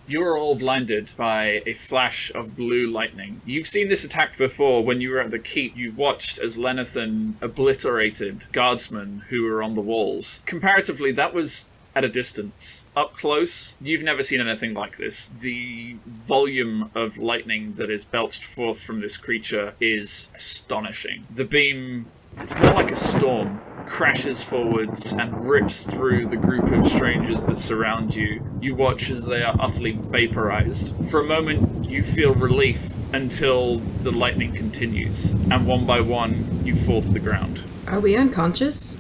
You are all blinded by a flash of blue lightning. You've seen this attack before when you were at the keep. You watched as Lenathan obliterated guardsmen who were on the walls. Comparatively, that was at a distance. Up close, you've never seen anything like this. The volume of lightning that is belched forth from this creature is astonishing. The beam, it's more like a storm, crashes forwards and rips through the group of strangers that surround you. You watch as they are utterly vaporized. For a moment, you feel relief until the lightning continues, and one by one, you fall to the ground. Are we unconscious?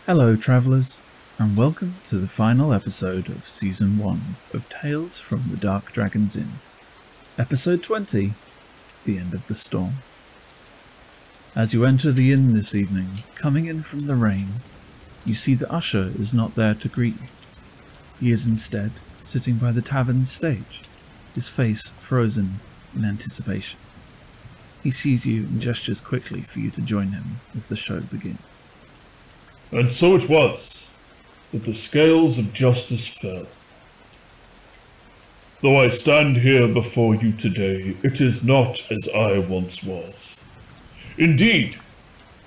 Hello, travellers, and welcome to the final episode of Season 1 of Tales from the Dark Dragon's Inn. Episode 20, The End of the Storm. As you enter the inn this evening, coming in from the rain, you see the usher is not there to greet you. He is instead sitting by the tavern's stage, his face frozen in anticipation. He sees you and gestures quickly for you to join him as the show begins. And so it was that the scales of justice fell. Though I stand here before you today, it is not as I once was. Indeed,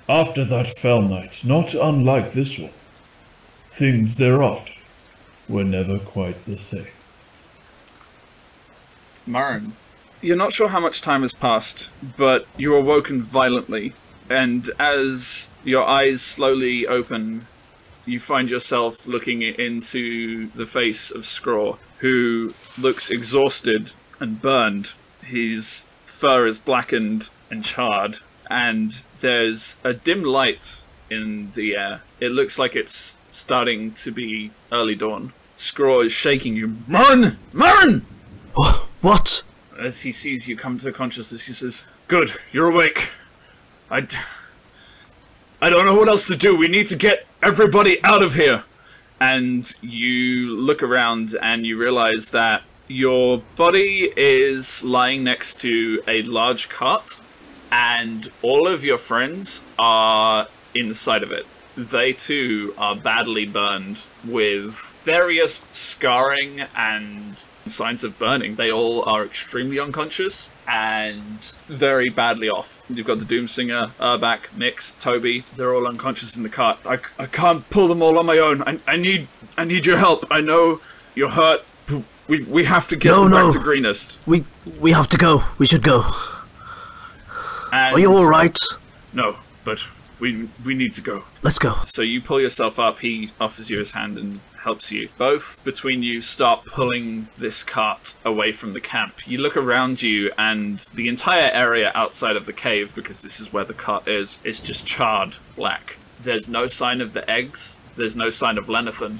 after that fell night, not unlike this one, things thereafter were never quite the same. Marin, you're not sure how much time has passed, but you're awoken violently, and as your eyes slowly open, you find yourself looking into the face of Scraw, who looks exhausted and burned. His fur is blackened and charred, and there's a dim light in the air. It looks like it's starting to be early dawn. Scraw is shaking you. Marin! Marin! What? As he sees you come to consciousness, he says, "Good, you're awake. I don't know what else to do. We need to get everybody out of here." And you look around and you realize that your body is lying next to a large cart, and all of your friends are inside of it. They too are badly burned with various scarring and signs of burning. They all are extremely unconscious and very badly off. You've got the Doomsinger, Urbak, Mix, Toby. They're all unconscious in the cart. I can't pull them all on my own. I need your help. I know you're hurt. We have to get them back to Greenest. We have to go. We should go. And are you all right? No, but we need to go. Let's go. So you pull yourself up. He offers you his hand and helps you. Both between you start pulling this cart away from the camp. You look around you and the entire area outside of the cave, because this is where the cart is just charred black. There's no sign of the eggs. There's no sign of Lenathan.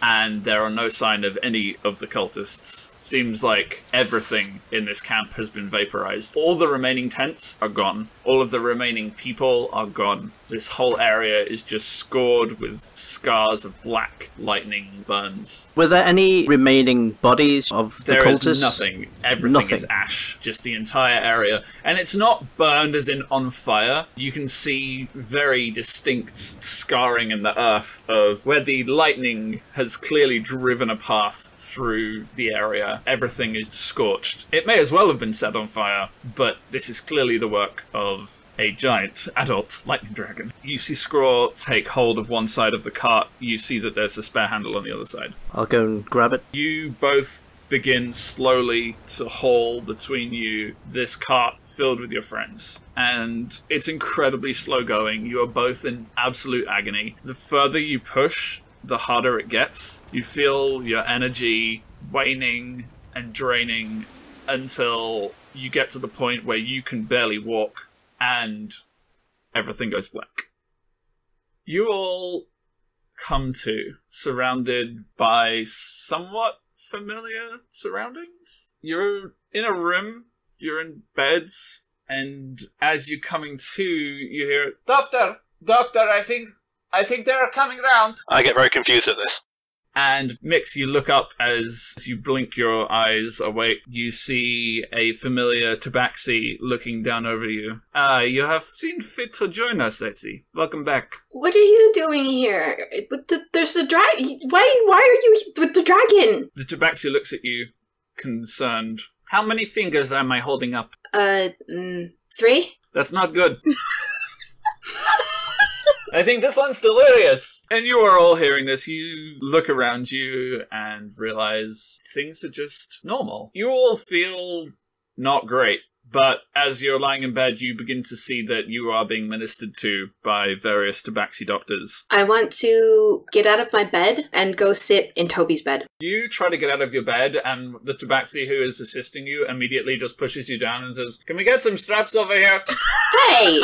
And there are no sign of any of the cultists. Seems like everything in this camp has been vaporized. All the remaining tents are gone. All of the remaining people are gone. This whole area is just scored with scars of black lightning burns. Were there any remaining bodies of the cultists? There is nothing. Everything is ash. Just the entire area. And it's not burned as in on fire. You can see very distinct scarring in the earth of where the lightning has clearly driven a path through the area. Everything is scorched. It may as well have been set on fire, but this is clearly the work of a giant adult lightning dragon. You see Scraw take hold of one side of the cart. You see that there's a spare handle on the other side. I'll go and grab it. You both begin slowly to haul between you this cart filled with your friends. And it's incredibly slow going. You are both in absolute agony. The further you push, the harder it gets. You feel your energy waning and draining until you get to the point where you can barely walk and everything goes black. You all come to, surrounded by somewhat familiar surroundings. You're in a room, you're in beds, and as you're coming to, you hear, Doctor, I think they're coming round." I get very confused at this. And Mix, you look up as you blink your eyes awake. You see a familiar tabaxi looking down over you. You have seen fit to join us, I see. Welcome back. What are you doing here? There's the dragon. Why are you with the dragon? The tabaxi looks at you, concerned. How many fingers am I holding up? 3? That's not good. I think this one's delirious. And you are all hearing this. You look around you and realize things are just normal. You all feel not great. But as you're lying in bed, you begin to see that you are being ministered to by various tabaxi doctors. I want to get out of my bed and go sit in Toby's bed. You try to get out of your bed, and the tabaxi who is assisting you immediately just pushes you down and says, "Can we get some straps over here?" Hey!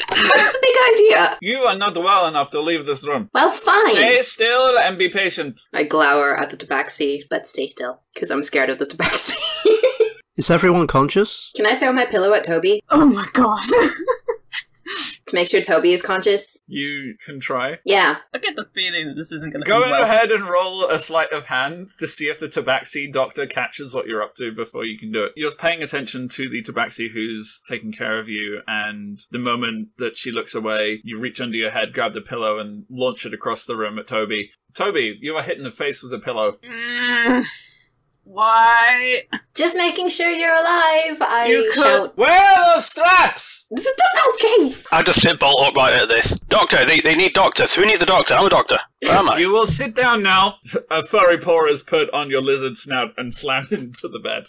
What's the big idea? You are not well enough to leave this room. Well, fine. Stay still and be patient. I glower at the tabaxi, but stay still, because I'm scared of the tabaxi. Is everyone conscious? Can I throw my pillow at Toby? Oh my god. To make sure Toby is conscious? You can try. Yeah. I get the feeling that this isn't going to Go be well. ahead and roll a sleight of hand to see if the tabaxi doctor catches what you're up to before you can do it. You're paying attention to the tabaxi who's taking care of you, and the moment that she looks away, you reach under your head, grab the pillow, and launch it across the room at Toby. Toby, you are hit in the face with a pillow. Why? Just making sure you're alive, I shout. Where are those straps? This is okay! I just sit bolt upright at this. Doctor, they need doctors. Who needs a doctor? I'm a doctor. Where am I? You will sit down now. A furry paw is put on your lizard snout and slammed into the bed.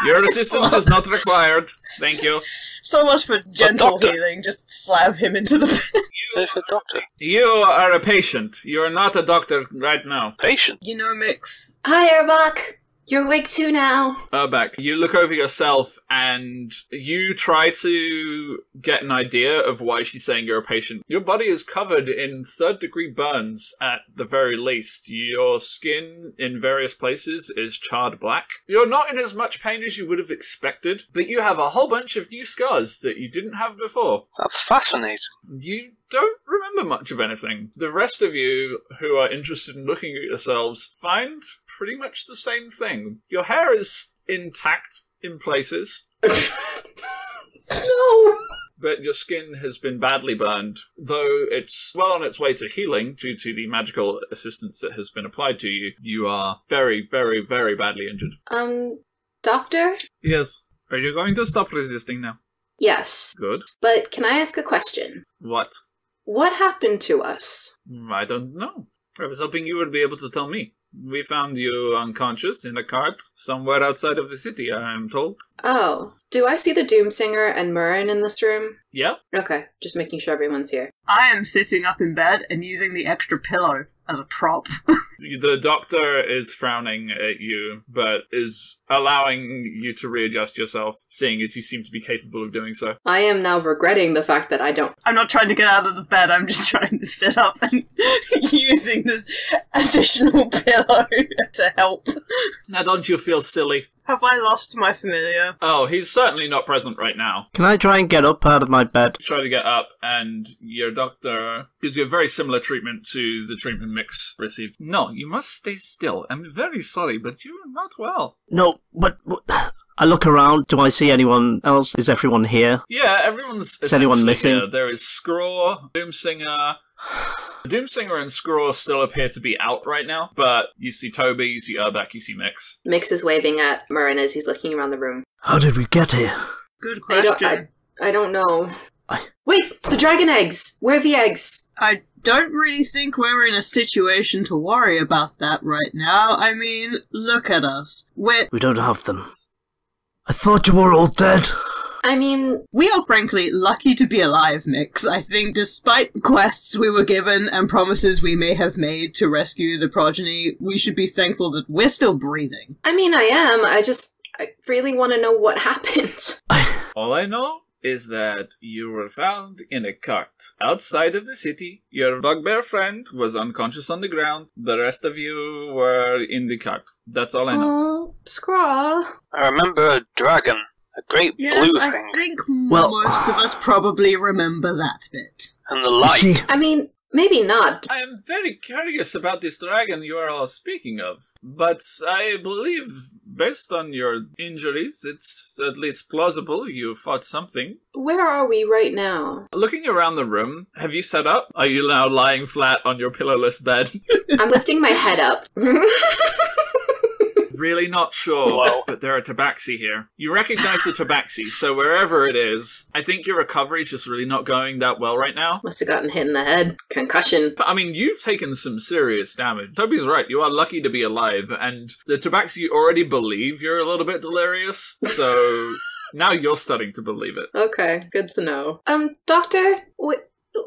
Your assistance is not required. Thank you. So much for gentle doctor. healing. Just slam him into the bed. Who's a doctor? You are a patient. You are not a doctor right now. Patient? You know, Mix. Hi, Erbach. You're awake too now. Back. You look over yourself and you try to get an idea of why she's saying you're a patient. Your body is covered in 3rd-degree burns at the very least. Your skin in various places is charred black. You're not in as much pain as you would have expected, but you have a whole bunch of new scars that you didn't have before. That's fascinating. You don't remember much of anything. The rest of you who are interested in looking at yourselves find pretty much the same thing. Your hair is intact in places. No! But your skin has been badly burned, though it's well on its way to healing due to the magical assistance that has been applied to you. You are very, very, very badly injured. Doctor? Yes. Are you going to stop resisting now? Yes. Good. But can I ask a question? What? What happened to us? I don't know. I was hoping you would be able to tell me. We found you unconscious in a cart somewhere outside of the city, I am told. Oh. Do I see the Doomsinger and Murrin in this room? Yeah. Okay, just making sure everyone's here. I am sitting up in bed and using the extra pillow as a prop. The doctor is frowning at you, but is allowing you to readjust yourself, seeing as you seem to be capable of doing so. I am now regretting the fact that I don't... I'm not trying to get out of the bed, I'm just trying to sit up and using this additional pillow to help. Now don't you feel silly? Have I lost my familiar? Oh, he's certainly not present right now. Can I try and get up out of my bed? Try to get up, and your doctor gives you a very similar treatment to the treatment Mix received. No, you must stay still. I'm very sorry, but you are not well. No, but I look around. Do I see anyone else? Is everyone here? Yeah, everyone's Is anyone essentially missing? here. There is Scraw, Doomsinger. Doomsinger and Scraw still appear to be out right now, but you see Toby, you see Urbak, you see Mix. Mix is waving at Murrin as he's looking around the room. How did we get here? Good question. I don't know. Wait, the dragon eggs! Where are the eggs? I don't really think we're in a situation to worry about that right now. I mean, look at us. We don't have them. I thought you were all dead. I mean... We are frankly lucky to be alive, Mix. I think despite quests we were given and promises we may have made to rescue the progeny, we should be thankful that we're still breathing. I mean, I am. I really want to know what happened. All I know is that you were found in a cart outside of the city. Your bugbear friend was unconscious on the ground. The rest of you were in the cart. That's all I know. Oh, Scraw. I remember a dragon. A great blue I thing. think most of us probably remember that bit. And the light. I mean, Maybe not. I am very curious about this dragon you are all speaking of, but I believe, based on your injuries, it's at least plausible you fought something. Where are we right now? Looking around the room, have you set up? Are you now lying flat on your pillowless bed? I'm lifting my head up. Really not sure, Wow. but there are tabaxi here. You recognize the tabaxi, so wherever it is, I think your recovery is just really not going that well right now. Must have gotten hit in the head. Concussion. But, I mean, you've taken some serious damage. Toby's right, you are lucky to be alive, and the tabaxi already believe you're a little bit delirious, so now you're starting to believe it. Okay, good to know. Doctor,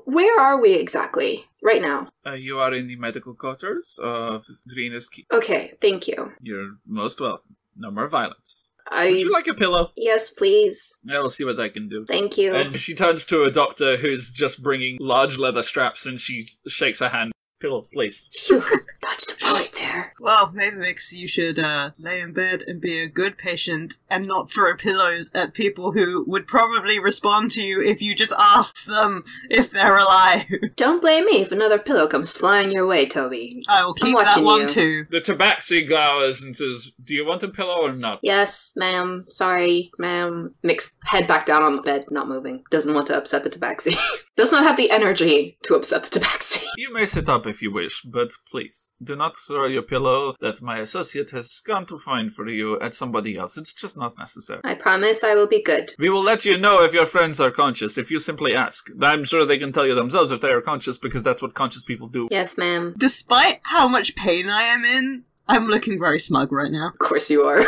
where are we exactly right now? You are in the medical quarters of Greenest Keep. Okay, thank you. You're most welcome. No more violence. Would you like a pillow? Yes, please. I'll see what I can do. Thank you. And she turns to a doctor who's just bringing large leather straps, and she shakes her hand. Pillow, please. Phew, dodged a bullet there. Well, maybe, Mix, you should lay in bed and be a good patient and not throw pillows at people who would probably respond to you if you just asked them if they're alive. Don't blame me if another pillow comes flying your way, Toby. I will keep that watching one you. too. The tabaxi glowers and says, do you want a pillow or not? Yes, ma'am. Sorry, ma'am. Nick's head back down on the bed, not moving. Doesn't want to upset the tabaxi. Does not have the energy to upset the tabaxi. You may sit up if you wish, but please, do not throw your pillow that my associate has gone to find for you at somebody else. It's just not necessary. I promise I will be good. We will let you know if your friends are conscious, if you simply ask. I'm sure they can tell you themselves if they are conscious, because that's what conscious people do. Yes, ma'am. Despite how much pain I am in, I'm looking very smug right now. Of course you are.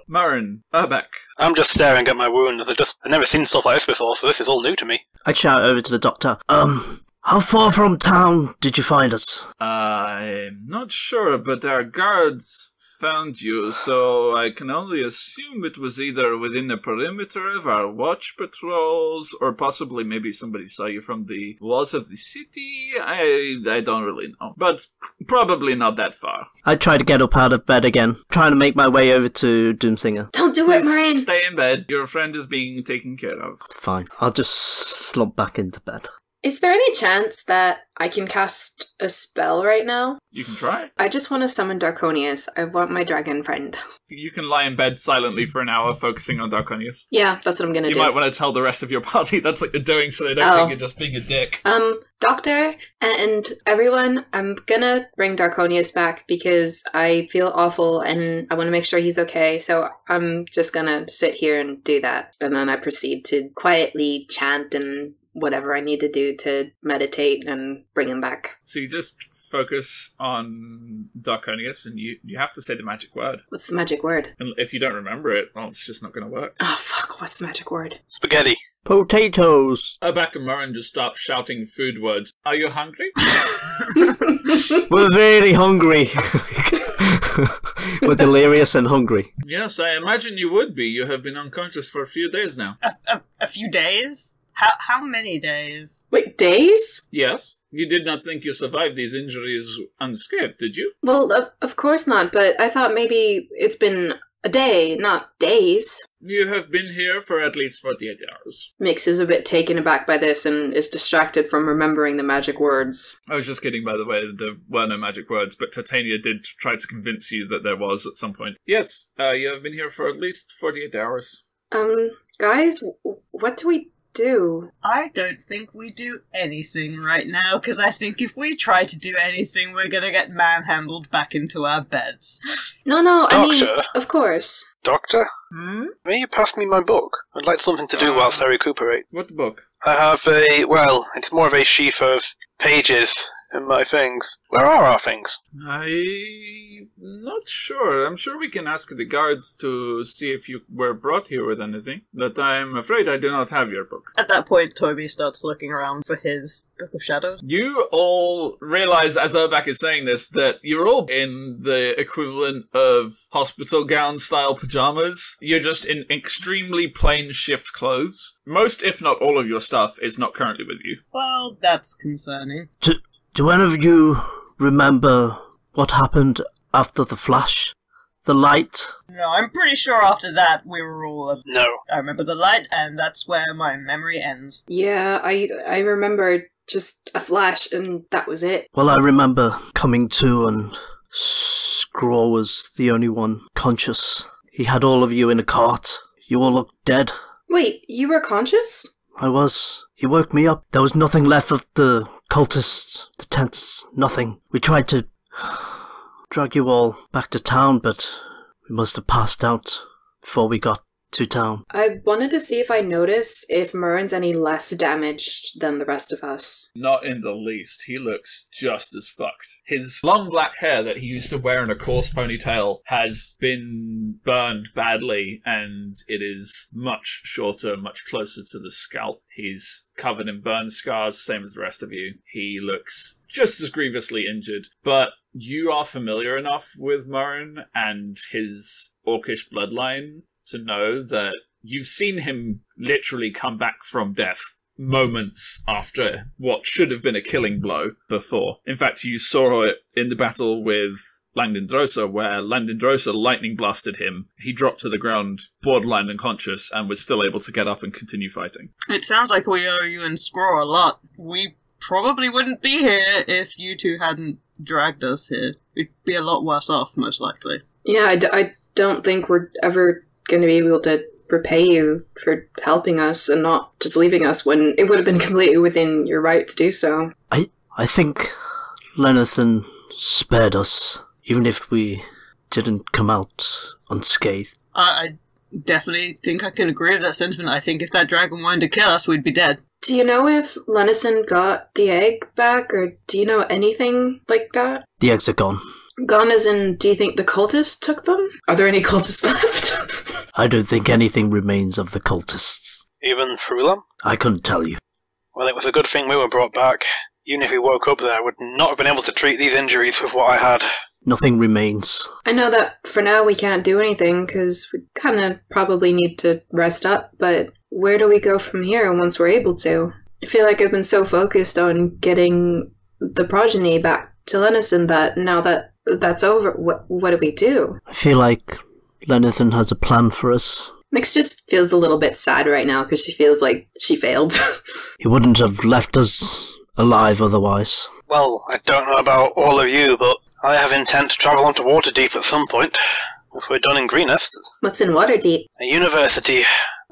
Marin, Urbeck. I'm just staring at my wounds. I've never seen stuff like this before, so this is all new to me. I shout over to the doctor. How far from town did you find us? I'm not sure, but our guards found you, so I can only assume it was either within the perimeter of our watch patrols, or possibly maybe somebody saw you from the walls of the city. I don't really know, but probably not that far. I try to get up out of bed again, trying to make my way over to Doomsinger. Don't do it, Moraine. Stay in bed. Your friend is being taken care of. Fine, I'll just slump back into bed. Is there any chance that I can cast a spell right now? You can try. I just want to summon Darkonius. I want my dragon friend. You can lie in bed silently for an hour focusing on Darkonius. Yeah, that's what I'm gonna do. You might want to tell the rest of your party that's what you're doing so they don't think you're just being a dick. Doctor and everyone, I'm gonna bring Darkonius back because I feel awful and I want to make sure he's okay. So I'm just gonna sit here and do that. And then I proceed to quietly chant and whatever I need to do to meditate and bring him back. So you just focus on Darkonius and you have to say the magic word. What's the magic word? And if you don't remember it, well, it's just not going to work. Oh, fuck. What's the magic word? Spaghetti. Potatoes. Urbeck and Murren just start shouting food words. Are you hungry? We're very hungry. We're delirious and hungry. Yes, I imagine you would be. You have been unconscious for a few days now. A few days? How many days? Wait, days? Yes. You did not think you survived these injuries unscathed, did you? Well, of course not, but I thought maybe it's been a day, not days. You have been here for at least 48 hours. Mix is a bit taken aback by this and is distracted from remembering the magic words. I was just kidding, by the way, there were no magic words, but Titania did try to convince you that there was at some point. Yes, you have been here for at least 48 hours. Guys, what do we do? I don't think we do anything right now, because I think if we try to do anything, we're gonna get manhandled back into our beds. No, I mean, Doctor? of course. Doctor? Hmm? May you pass me my book? I'd like something to do whilst I recuperate. What book? I have it's more of a sheaf of pages in my things. Where are our things? I'm not sure. I'm sure we can ask the guards to see if you were brought here with anything, but I'm afraid I do not have your book. At that point, Toby starts looking around for his Book of Shadows. You all realize, as Urbeck is saying this, that you're all in the equivalent of hospital gown-style pajamas. You're just in extremely plain shift clothes. Most, if not all of your stuff, is not currently with you. Well, that's concerning. Do any of you remember what happened after the flash? The light? No, I'm pretty sure after that we were all... No. I remember the light, and that's where my memory ends. Yeah, I remember just a flash and that was it. Well, I remember coming to and Scraw was the only one conscious. He had all of you in a cart. You all looked dead. Wait, you were conscious? I was. He woke me up. There was nothing left of the cultists, the tents, nothing. We tried to drag you all back to town, but we must have passed out before we got to town. I wanted to see if I noticed if Murren's any less damaged than the rest of us. Not in the least. He looks just as fucked. His long black hair that he used to wear in a coarse ponytail has been burned badly, and it is much shorter, much closer to the scalp. He's covered in burn scars, same as the rest of you. He looks just as grievously injured, but you are familiar enough with Murren and his orcish bloodline to know that you've seen him literally come back from death moments after what should have been a killing blow before. In fact, you saw it in the battle with Langdendrosa, where Langdendrosa lightning blasted him. He dropped to the ground, borderline unconscious, and was still able to get up and continue fighting. It sounds like we owe you and Scraw a lot. We probably wouldn't be here if you two hadn't dragged us here. We'd be a lot worse off, most likely. Yeah, I don't think we're ever going to be able to repay you for helping us and not just leaving us when it would have been completely within your right to do so. I think Lenathan spared us, even if we didn't come out unscathed. I definitely think I can agree with that sentiment. I think if that dragon wanted to kill us, we'd be dead. Do you know if Lenison got the egg back, or do you know anything like that? The eggs are gone. Gone as in, do you think the cultists took them? Are there any cultists left? I don't think anything remains of the cultists. Even Frulam? I couldn't tell you. Well, it was a good thing we were brought back. Even if we woke up there, I would not have been able to treat these injuries with what I had. Nothing remains. I know that for now we can't do anything, because we kind of probably need to rest up, but where do we go from here once we're able to? I feel like I've been so focused on getting the progeny back to Lenison that now that that's over, what do we do? I feel like Lenathan has a plan for us. Mix just feels a little bit sad right now because she feels like she failed. He wouldn't have left us alive otherwise. Well, I don't know about all of you, but I have intent to travel on to Waterdeep at some point. If we're done in Greenest. What's in Waterdeep? A university.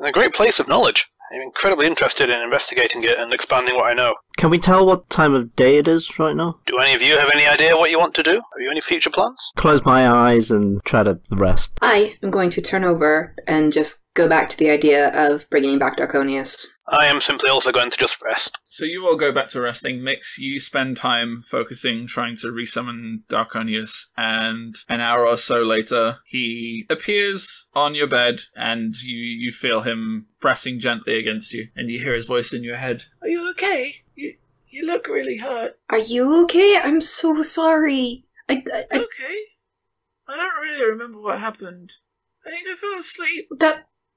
A great place of knowledge. I'm incredibly interested in investigating it and expanding what I know. Can we tell what time of day it is right now? Do any of you have any idea what you want to do? Have you any future plans? Close my eyes and try to rest. I am going to turn over and just go back to the idea of bringing back Draconius. I am simply also going to just rest. So you all go back to resting. Mix, you spend time focusing, trying to resummon Draconius, and an hour or so later, he appears on your bed, and you feel him pressing gently against you, and you hear his voice in your head. Are you okay? You look really hurt. Are you okay? I'm so sorry. It's okay. I don't really remember what happened. I think I fell asleep.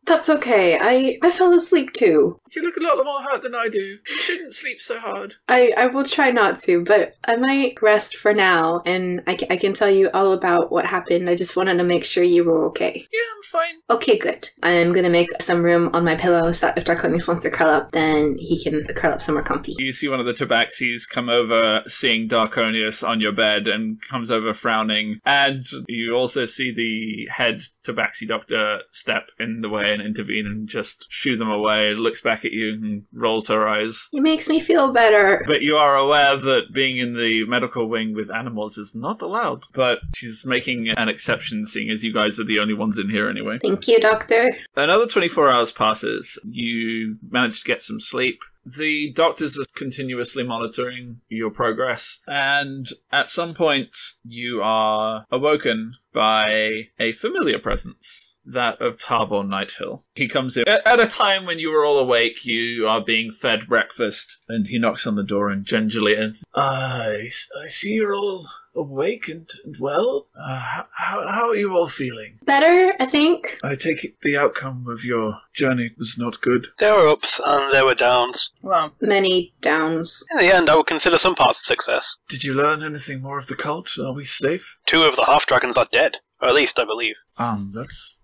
That's okay. I fell asleep too. You look a lot more hurt than I do. You shouldn't sleep so hard. I will try not to, but I might rest for now, and I can tell you all about what happened. I just wanted to make sure you were okay. Yeah, I'm fine. Okay, good. I'm gonna make some room on my pillow so that if Draconius wants to curl up, then he can curl up somewhere comfy. You see one of the tabaxis come over, seeing Draconius on your bed, and comes over frowning, and you also see the head tabaxi doctor step in the way and intervene and just shoo them away, looks back at you and rolls her eyes. It makes me feel better. But you are aware that being in the medical wing with animals is not allowed. But she's making an exception, seeing as you guys are the only ones in here anyway. Thank you, Doctor. Another 24 hours passes. You manage to get some sleep. The doctors are continuously monitoring your progress, and at some point you are awoken by a familiar presence, that of Tarbor Nighthill. He comes in at a time when you are all awake. You are being fed breakfast, and he knocks on the door and gingerly enters. I see you're all awake and well. How are you all feeling? Better, I think. I take it the outcome of your journey was not good. There were ups and there were downs. Well, Many downs. In the end, I would consider some parts a success. Did you learn anything more of the cult? Are we safe? 2 of the half-dragons are dead. Or at least, I believe. That's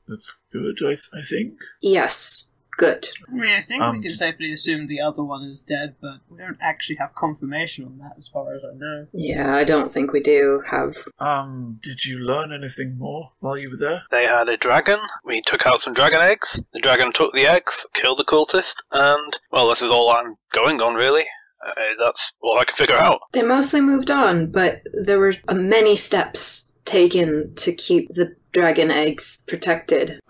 good, I think. Yes. Good. I mean, I think we can safely assume the other one is dead, but we don't actually have confirmation on that as far as I know. Yeah, I don't think we do have... Did you learn anything more while you were there? They had a dragon. We took out some dragon eggs. The dragon took the eggs, killed the cultist, and, well, this is all I'm going on, really. That's all I can figure out. They mostly moved on, but there were many steps taken to keep the dragon eggs protected.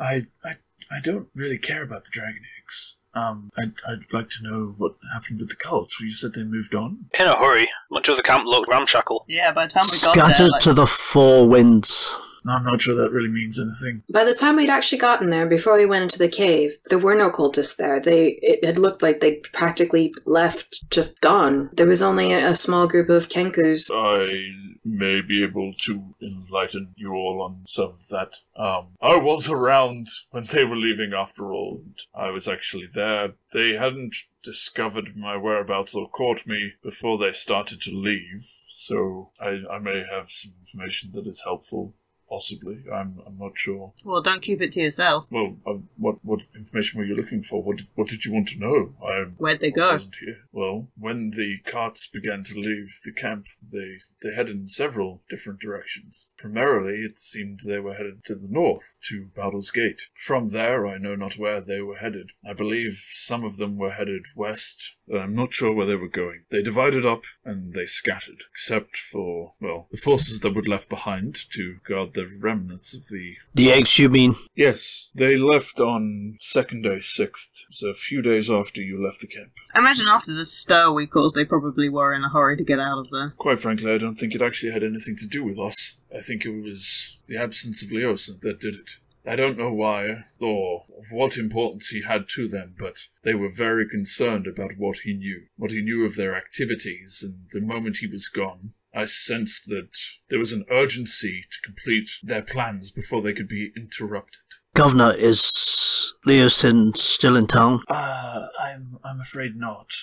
I don't really care about the dragon eggs. I'd like to know what happened with the cult. You said they moved on? In a hurry. Much of the camp looked ramshackle. Yeah, by the time we got there... Scattered to the four winds. I'm not sure that really means anything. By the time we'd actually gotten there, before we went into the cave, there were no cultists there. It had looked like they'd practically left, just gone. There was only a small group of Kenkus. I may be able to enlighten you all on some of that. I was around when they were leaving after all, and I was actually there. They hadn't discovered my whereabouts or caught me before they started to leave, so I may have some information that is helpful. Possibly. I'm not sure. Well, don't keep it to yourself. Well, what information were you looking for? What did you want to know? Where'd they I go? wasn't here. Well, when the carts began to leave the camp, they headed in several different directions. Primarily, it seemed they were headed to the north, to Baldur's Gate. From there, I know not where they were headed. I believe some of them were headed west, and I'm not sure where they were going. They divided up, and they scattered, except for, well, the forces that were left behind to guard the remnants of the... The eggs, you mean? Yes, they left on 2nd day 6th, so a few days after you left the camp. I imagine after the stir we caused, they probably were in a hurry to get out of there. Quite frankly, I don't think it actually had anything to do with us. I think it was the absence of Leosin that did it. I don't know why, or of what importance he had to them, but they were very concerned about what he knew of their activities, and the moment he was gone, I sensed that there was an urgency to complete their plans before they could be interrupted. Governor, is Leosin still in town? I'm afraid not.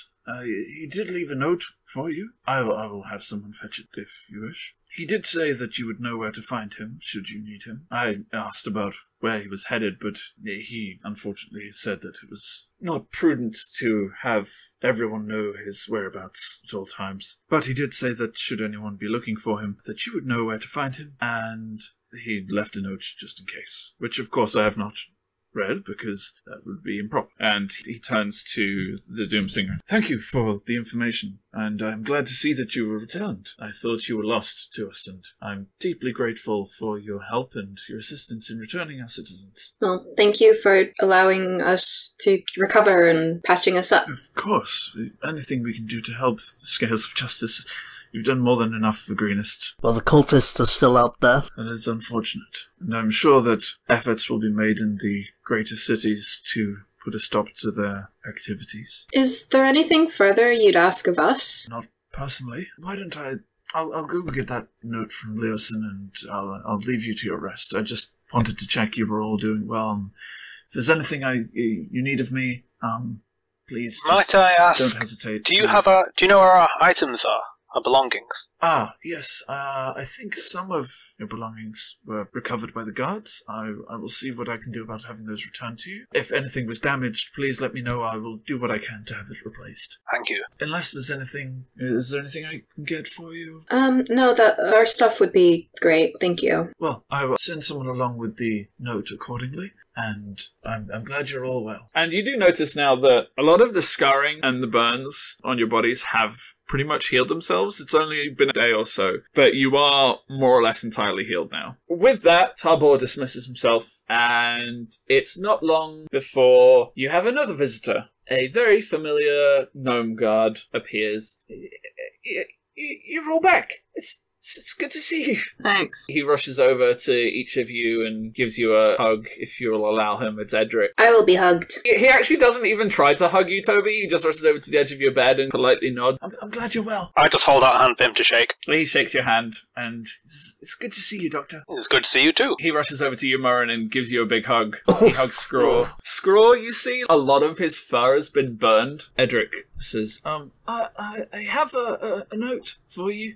He did leave a note for you. I will have someone fetch it if you wish. He did say that you would know where to find him, should you need him. I asked about where he was headed, but he unfortunately said that it was not prudent to have everyone know his whereabouts at all times. But he did say that should anyone be looking for him, that you would know where to find him, and he left a note just in case, which of course I have not read, because that would be improper. And he turns to the Doomsinger. Thank you for the information, and I'm glad to see that you were returned. I thought you were lost to us, and I'm deeply grateful for your help and your assistance in returning our citizens. Well, thank you for allowing us to recover and patching us up. Of course. Anything we can do to help the scales of justice. You've done more than enough for Greenest. Well, the cultists are still out there. That is unfortunate. And I'm sure that efforts will be made in the greater cities to put a stop to their activities. Is there anything further you'd ask of us? Not personally. Why don't I'll go get that note from Leosin and I'll leave you to your rest. I just wanted to check you were all doing well. If there's anything you need of me, please Might I ask, don't hesitate. do you know where our items are? Our belongings? Yes. I think some of your belongings were recovered by the guards. I will see what I can do about having those returned to you. If anything was damaged, please let me know. I will do what I can to have it replaced. Thank you. Unless there's anything... Is there anything I can get for you? No, our stuff would be great. Thank you. Well, I will send someone along with the note accordingly. And I'm glad you're all well. And you do notice now that a lot of the scarring and the burns on your bodies have pretty much healed themselves. It's only been a day or so, but you are more or less entirely healed now. With that, Tabor dismisses himself, and it's not long before you have another visitor. A very familiar gnome guard appears. You're all back. It's good to see you. Thanks. He rushes over to each of you and gives you a hug, if you'll allow him. It's Edric. I will be hugged. He actually doesn't even try to hug you, Toby. He just rushes over to the edge of your bed and politely nods. I'm glad you're well. I just hold out a hand for him to shake. He shakes your hand, and It's good to see you, Doctor. It's good to see you too. he rushes over to you, Murren, and gives you a big hug. He hugs Scraw. Scraw, you see, a lot of his fur has been burned. Edric says, I have a note for you.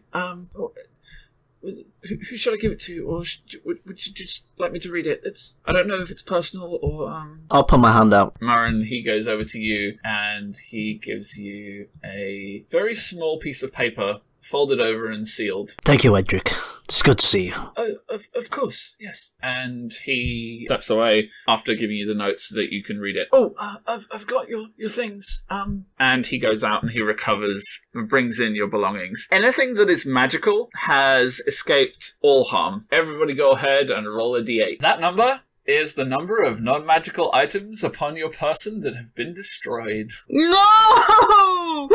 Who should I give it to, or would you just like me to read it? I don't know if it's personal or I'll put my hand out. Marin, he goes over to you and he gives you a very small piece of paper, folded over and sealed. Thank you, Edric. It's good to see you. Oh, of course, yes. And he steps away after giving you the notes so that you can read it. Oh, I've got your things. And he goes out and he recovers and brings in your belongings. Anything that is magical has escaped all harm. Everybody go ahead and roll a d8. That number is the number of non-magical items upon your person that have been destroyed. No!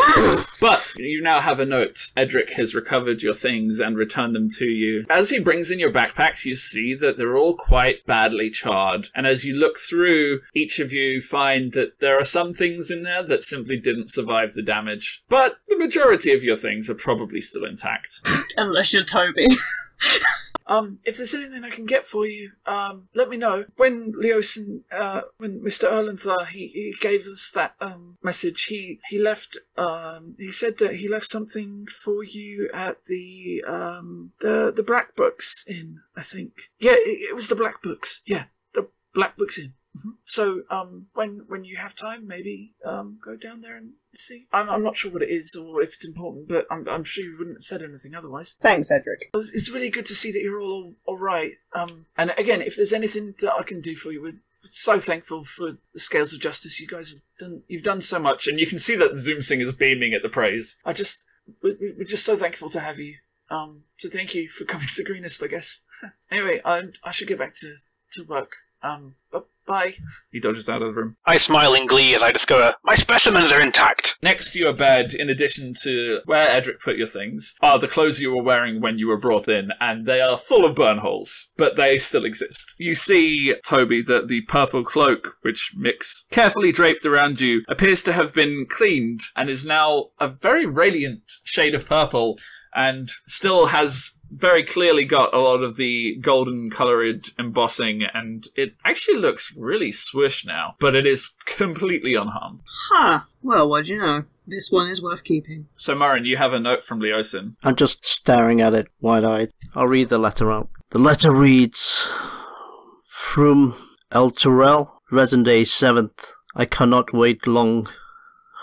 But you now have a note. Edric has recovered your things and returned them to you. As he brings in your backpacks, you see that they're all quite badly charred. And as you look through, each of you find that there are some things in there that simply didn't survive the damage. But the majority of your things are probably still intact. Unless you're Toby. If there's anything I can get for you, let me know. When Leosin, when Mr. Erlenthar, he gave us that, message, he left, he said that he left something for you at the Black Books Inn, I think. Yeah, it was the Black Books. Yeah, the Black Books Inn. So, when you have time, maybe, go down there and see. I'm not sure what it is or if it's important, but I'm sure you wouldn't have said anything otherwise. Thanks, Edric. It's really good to see that you're all right. And again, if there's anything that I can do for you, we're so thankful for the Scales of Justice. You guys you've done so much, and you can see that Zoom Sing is beaming at the praise. We're just so thankful to have you. So thank you for coming to Greenest, I guess. Anyway, I should get back to work. Bye. He dodges out of the room. I smile in glee as I discover my specimens are intact. Next to your bed, in addition to where Edric put your things, are the clothes you were wearing when you were brought in, and they are full of burn holes, but they still exist. You see, Toby, that the purple cloak, which Mix carefully draped around you, appears to have been cleaned and is now a very radiant shade of purple, and still has very clearly got a lot of the golden coloured embossing, and it actually looks really swish now, but it is completely unharmed. Huh. Well, what'd you know? This one is worth keeping. So, Marin, you have a note from Leosin. I'm just staring at it, wide-eyed. I'll read the letter out. The letter reads, From El Terrell, Resin Day 7th. I cannot wait long.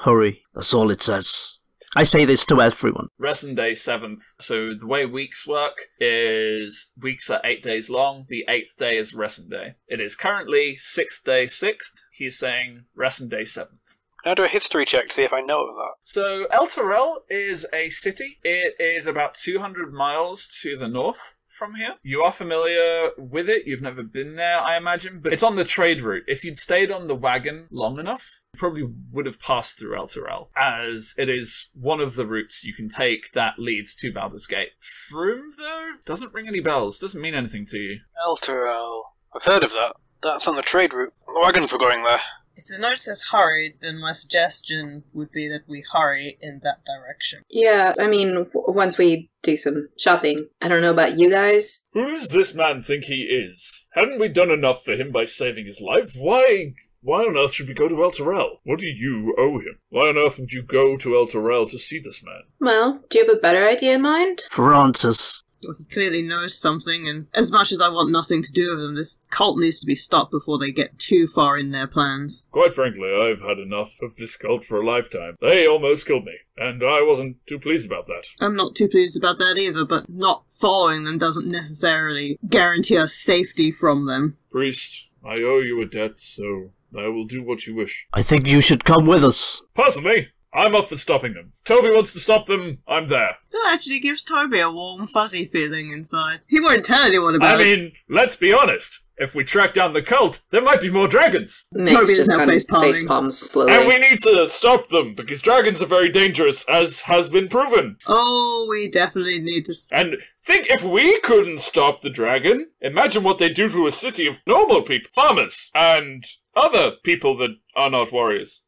Hurry. That's all it says. I say this to everyone. Resin Day 7th. So the way weeks work is weeks are 8 days long. The 8th day is Resin Day. It is currently 6th day 6th. He's saying Resin Day 7th. Can I do a history check to see if I know of that? So El Terrell is a city. It is about 200 miles to the north from here. You are familiar with it. You've never been there, I imagine, but it's on the trade route. If you'd stayed on the wagon long enough, you probably would have passed through El Terrell, as it is one of the routes you can take that leads to Baldur's Gate. Froome, though, doesn't ring any bells, doesn't mean anything to you. El Terrell. I've heard of that. That's on the trade route. The wagons were going there. If the note says hurried, then my suggestion would be that we hurry in that direction. Yeah, I mean, once we do some shopping. I don't know about you guys. Who does this man think he is? Hadn't we done enough for him by saving his life? Why on earth should we go to El Terrell? What do you owe him? Why on earth would you go to El Terrell to see this man? Well, do you have a better idea in mind? For answers. Well, he clearly knows something, and as much as I want nothing to do with them, this cult needs to be stopped before they get too far in their plans. Quite frankly, I've had enough of this cult for a lifetime. They almost killed me, and I wasn't too pleased about that. I'm not too pleased about that either, but not following them doesn't necessarily guarantee us safety from them. Priest, I owe you a debt, so I will do what you wish. I think you should come with us. Personally, I'm up for stopping them. If Toby wants to stop them, I'm there. That actually gives Toby a warm, fuzzy feeling inside. He won't tell anyone about it. I mean, let's be honest. If we track down the cult, there might be more dragons. Toby is just now kind of face-palming. face palms slowly. And we need to stop them, because dragons are very dangerous, as has been proven. Oh, we definitely need to... And think if we couldn't stop the dragon, imagine what they'd do to a city of normal people, farmers, and other people that are not warriors.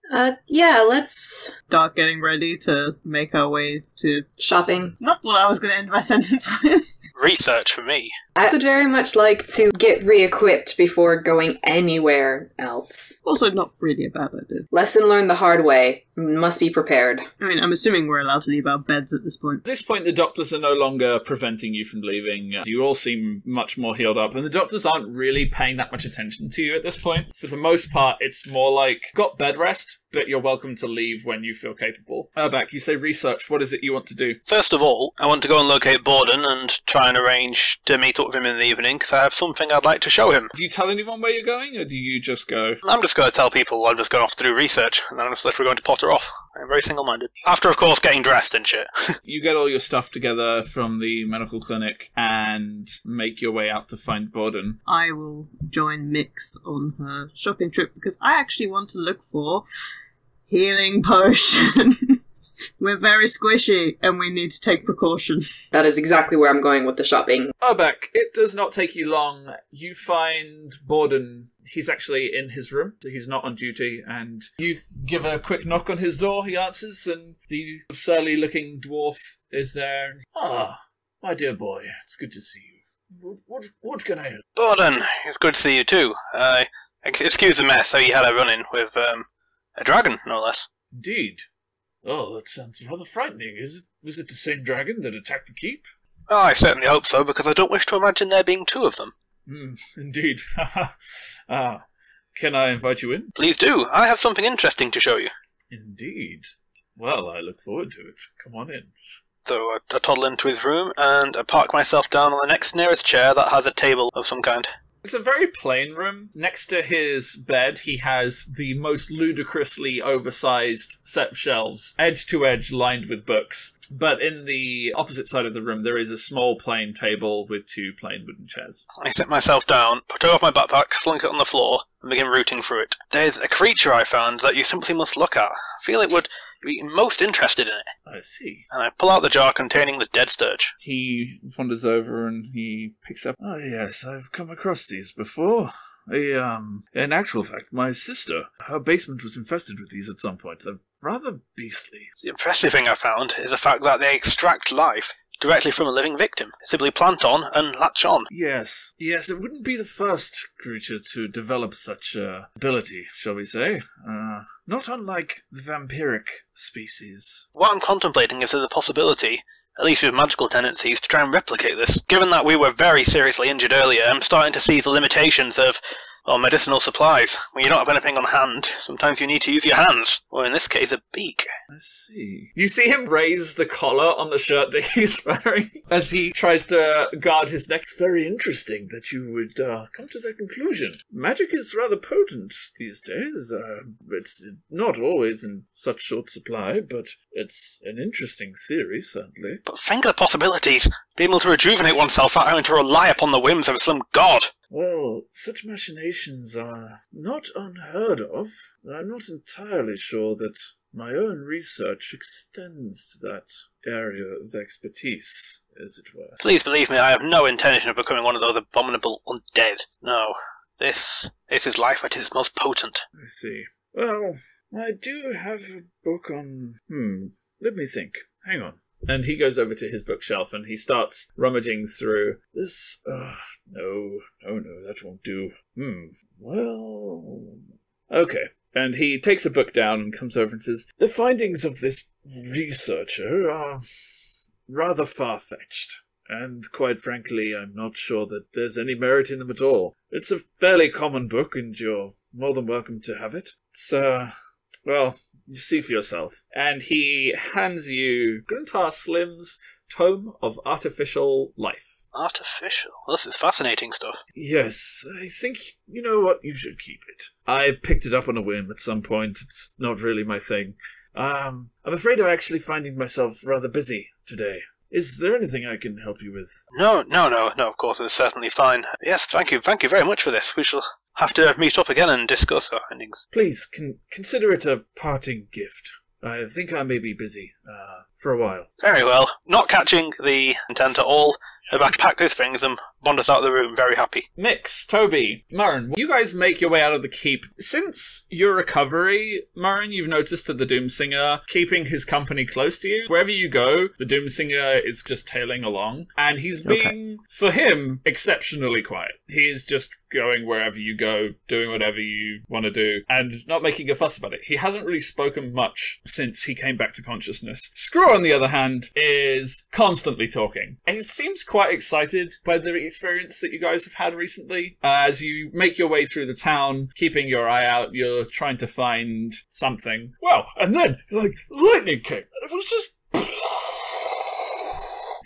Yeah, let's... Start getting ready to make our way to... shopping. Not what I was going to end my sentence with. Research for me. I would very much like to get re-equipped before going anywhere else. Also not really a bad idea. Lesson learned the hard way. must be prepared. I mean, I'm assuming we're allowed to leave our beds at this point. At this point, the doctors are no longer preventing you from leaving. You all seem much more healed up, and the doctors aren't really paying that much attention to you at this point. For the most part, it's more like, got bed rest, but you're welcome to leave when you feel capable. Urbak, you say research. What is it you want to do? First of all, I want to go and locate Borden and try and arrange to meet up with him in the evening, because I have something I'd like to show him. Do you tell anyone where you're going, or do you just go? I'm just going to tell people I'm just going off to do research, and then I'm just literally going to potter off. I'm very single-minded. After, of course, getting dressed and shit. You get all your stuff together from the medical clinic and make your way out to find Borden. I will join Mix on her shopping trip because I actually want to look for healing potions. We're very squishy and we need to take precaution. That is exactly where I'm going with the shopping. Urbak, it does not take you long. You find Borden. He's actually in his room, so he's not on duty, and you give a quick knock on his door. He answers, and the surly-looking dwarf is there. Ah, my dear boy, it's good to see you. What can I help? Borden, it's good to see you too. Excuse the mess, so you had a run-in with a dragon, no less. Indeed. Oh, that sounds rather frightening. Was it the same dragon that attacked the keep? Oh, I certainly hope so, because I don't wish to imagine there being two of them. Indeed. Can I invite you in? Please do. I have something interesting to show you. Indeed. Well, I look forward to it. Come on in. So I toddle into his room, and I park myself down on the next nearest chair that has a table of some kind. It's a very plain room. Next to his bed, he has the most ludicrously oversized set of shelves, edge to edge lined with books. But in the opposite side of the room, there is a small plain table with two plain wooden chairs. I sit myself down, put off my backpack, slunk it on the floor, and begin rooting through it. There's a creature I found that you simply must look at. I feel it would be most interested in it. I see. And I pull out the jar containing the dead sturge. He wanders over and he picks up... Oh yes, I've come across these before. In actual fact, my sister, her basement was infested with these at some point. They're rather beastly. The impressive thing I found is the fact that they extract life directly from a living victim. Simply plant on and latch on. Yes, it wouldn't be the first creature to develop such ability, shall we say. Not unlike the vampiric species. What I'm contemplating is there's a possibility, at least with magical tendencies, to try and replicate this. Given that we were very seriously injured earlier, I'm starting to see the limitations of medicinal supplies. When you don't have anything on hand, sometimes you need to use your hands, or in this case, a beak. I see. You see him raise the collar on the shirt that he's wearing as he tries to guard his neck. It's very interesting that you would come to that conclusion. Magic is rather potent these days. It's not always in such short supply, but it's an interesting theory, certainly. But think of the possibilities. Being able to rejuvenate oneself without having to rely upon the whims of some god. Well, such machinations are not unheard of. I'm not entirely sure that my own research extends to that area of expertise, as it were. Please believe me, I have no intention of becoming one of those abominable undead. No. This is life at its most potent. I see. Well, I do have a book on... let me think. Hang on. And he goes over to his bookshelf and he starts rummaging through this. No, that won't do. Well, okay. And he takes a book down and comes over and says, the findings of this researcher are rather far-fetched. And quite frankly, I'm not sure that there's any merit in them at all. It's a fairly common book and you're more than welcome to have it. It's, well... You see for yourself. And he hands you Gruntar Slim's Tome of Artificial Life. Artificial? Well, this is fascinating stuff. Yes, I think, you know what, you should keep it. I picked it up on a whim at some point. It's not really my thing. I'm afraid I'm actually finding myself rather busy today. Is there anything I can help you with? No, of course, it's certainly fine. Yes, thank you very much for this. We shall have to meet up again and discuss our findings. Please, consider it a parting gift. I think I may be busy, for a while. Very well. Not catching the intent at all, backpack those things and wanders out of the room very happy. Mix, Toby, Murren, you guys make your way out of the keep. Since your recovery, Murren, you've noticed that the Doomsinger keeping his company close to you. Wherever you go, the Doomsinger is just tailing along, and he's being, for him, exceptionally quiet. He is just going wherever you go, doing whatever you want to do, and not making a fuss about it. He hasn't really spoken much since he came back to consciousness. Screw, on the other hand, is constantly talking. He seems quite excited by the experience that you guys have had recently. As you make your way through the town, keeping your eye out, you're trying to find something. Well, and then, lightning came. It was just...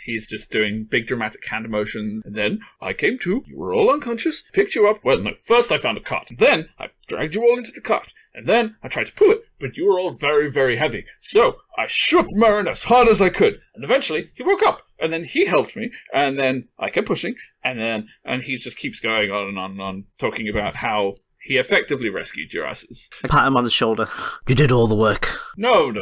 He's just doing big dramatic hand motions. And then I came to, you were all unconscious, picked you up. Well, no, first I found a cart. Then I dragged you all into the cart. And then I tried to pull it, but you were all very, very heavy. So I shook Murren as hard as I could. And eventually he woke up. And then he helped me. And then I kept pushing. And he just keeps going on and on and on, talking about how he effectively rescued your asses. I pat him on the shoulder. You did all the work. No.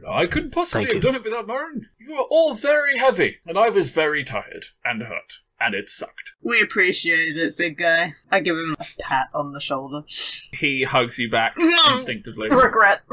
I couldn't possibly have done it without Murren. You were all very heavy. And I was very tired and hurt. And it sucked. We appreciate it, big guy. I give him a pat on the shoulder. He hugs you back instinctively. Regret.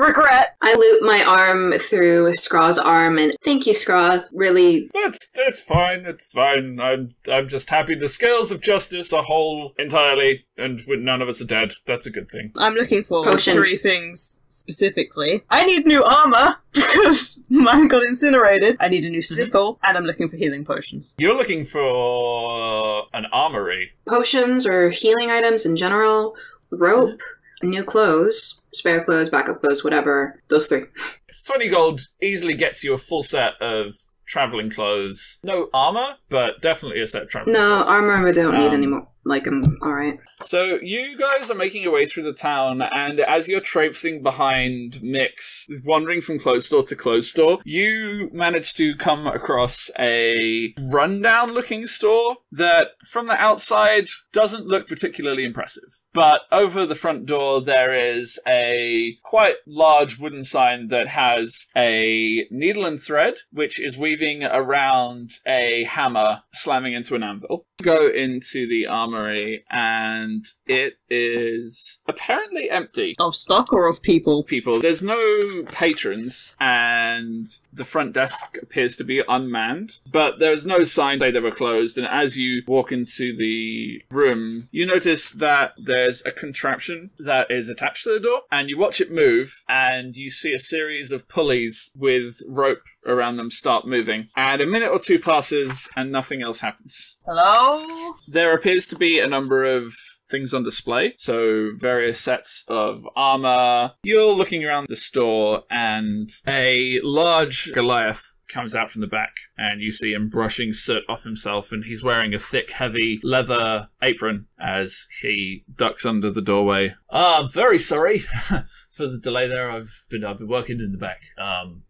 I loop my arm through Scraw's arm and thank you, Scraw. Really. It's fine. It's fine. I'm just happy the scales of justice are whole entirely, and none of us are dead. That's a good thing. I'm looking for Potions. 3 things specifically. I need new armor because mine got incinerated. I need a new sickle, and I'm looking for healing potions. You're looking for an armory. Potions or healing items in general, rope, new clothes, spare clothes, backup clothes, whatever. Those 3. It's 20 gold easily gets you a full set of traveling clothes. No armor, but definitely a set of traveling clothes. No, armor I don't need anymore. I'm alright. So you guys are making your way through the town, and as you're traipsing behind Mix, wandering from clothes store to clothes store, you manage to come across a rundown-looking store that, from the outside, doesn't look particularly impressive. But over the front door, there is a quite large wooden sign that has a needle and thread, which is weaving around a hammer slamming into an anvil. Go into the armory, and it is apparently empty. Of stock or of people? People. There's no patrons, and the front desk appears to be unmanned, but there's no sign say they were closed. And as you walk into the room, you notice that there's a contraption that is attached to the door, and you watch it move, and you see a series of pulleys with rope around them start moving. And a minute or 2 passes, and nothing else happens. Hello? There appears to be a number of things on display, so various sets of armor. You're looking around the store, and a large Goliath comes out from the back, and you see him brushing soot off himself, and he's wearing a thick, heavy leather apron as he ducks under the doorway. I'm very sorry for the delay there. I've been working in the back.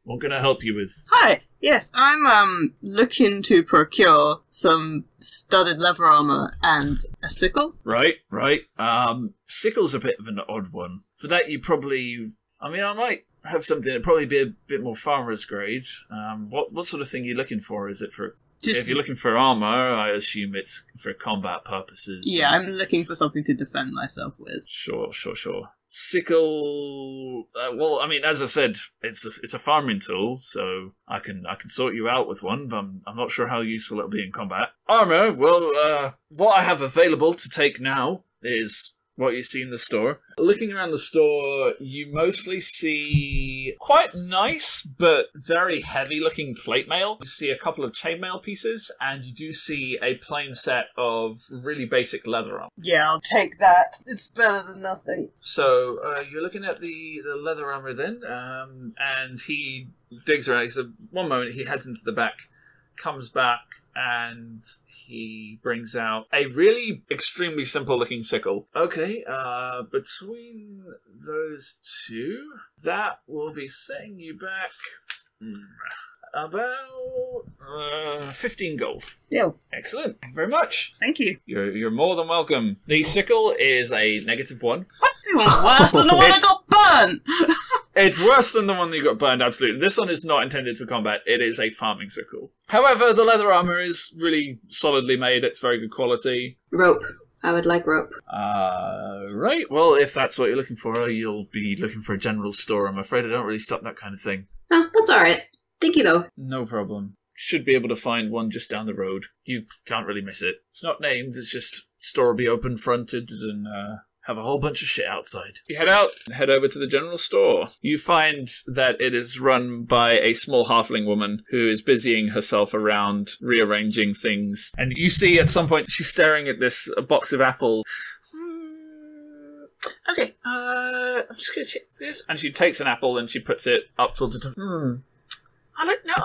What can I help you with? Hi. Yes, I'm looking to procure some studded leather armor and a sickle. Right. Sickle's a bit of an odd one. For that, you probably... I might have something that'd probably be a bit more farmer's grade. What sort of thing are you looking for? Is it for... If you're looking for armor, I assume it's for combat purposes. Yeah, I'm looking for something to defend myself with. Sure. Sickle... as I said, it's a farming tool, so I can sort you out with one, but I'm not sure how useful it'll be in combat. Armor, well, what I have available to take now is what you see in the store. Looking around the store, you mostly see quite nice but very heavy-looking plate mail. You see a couple of chainmail pieces, and you do see a plain set of really basic leather armor. Yeah, I'll take that. It's better than nothing. So, you're looking at the leather armor then, and he digs around. So, one moment, he heads into the back, comes back, and he brings out a really extremely simple looking sickle. Okay, between those 2, that will be setting you back about 15 gold. Yeah. Excellent. Thank you very much. Thank you. You're more than welcome. The sickle is a -1. What? Even worse than the one that got burnt! It's worse than the one that you got burned, absolutely. This one is not intended for combat. It is a farming circle. However, the leather armor is really solidly made. It's very good quality. Rope. I would like rope. Right. Well, if that's what you're looking for, you'll be looking for a general store. I'm afraid I don't really stock that kind of thing. Oh, that's alright. Thank you, though. No problem. Should be able to find one just down the road. You can't really miss it. It's not named, it's just store will be open fronted and have a whole bunch of shit outside. You head out and head over to the general store. You find that it is run by a small halfling woman who is busying herself around rearranging things. And you see at some point she's staring at this box of apples. Okay, I'm just gonna take this. And she takes an apple and she puts it up towards the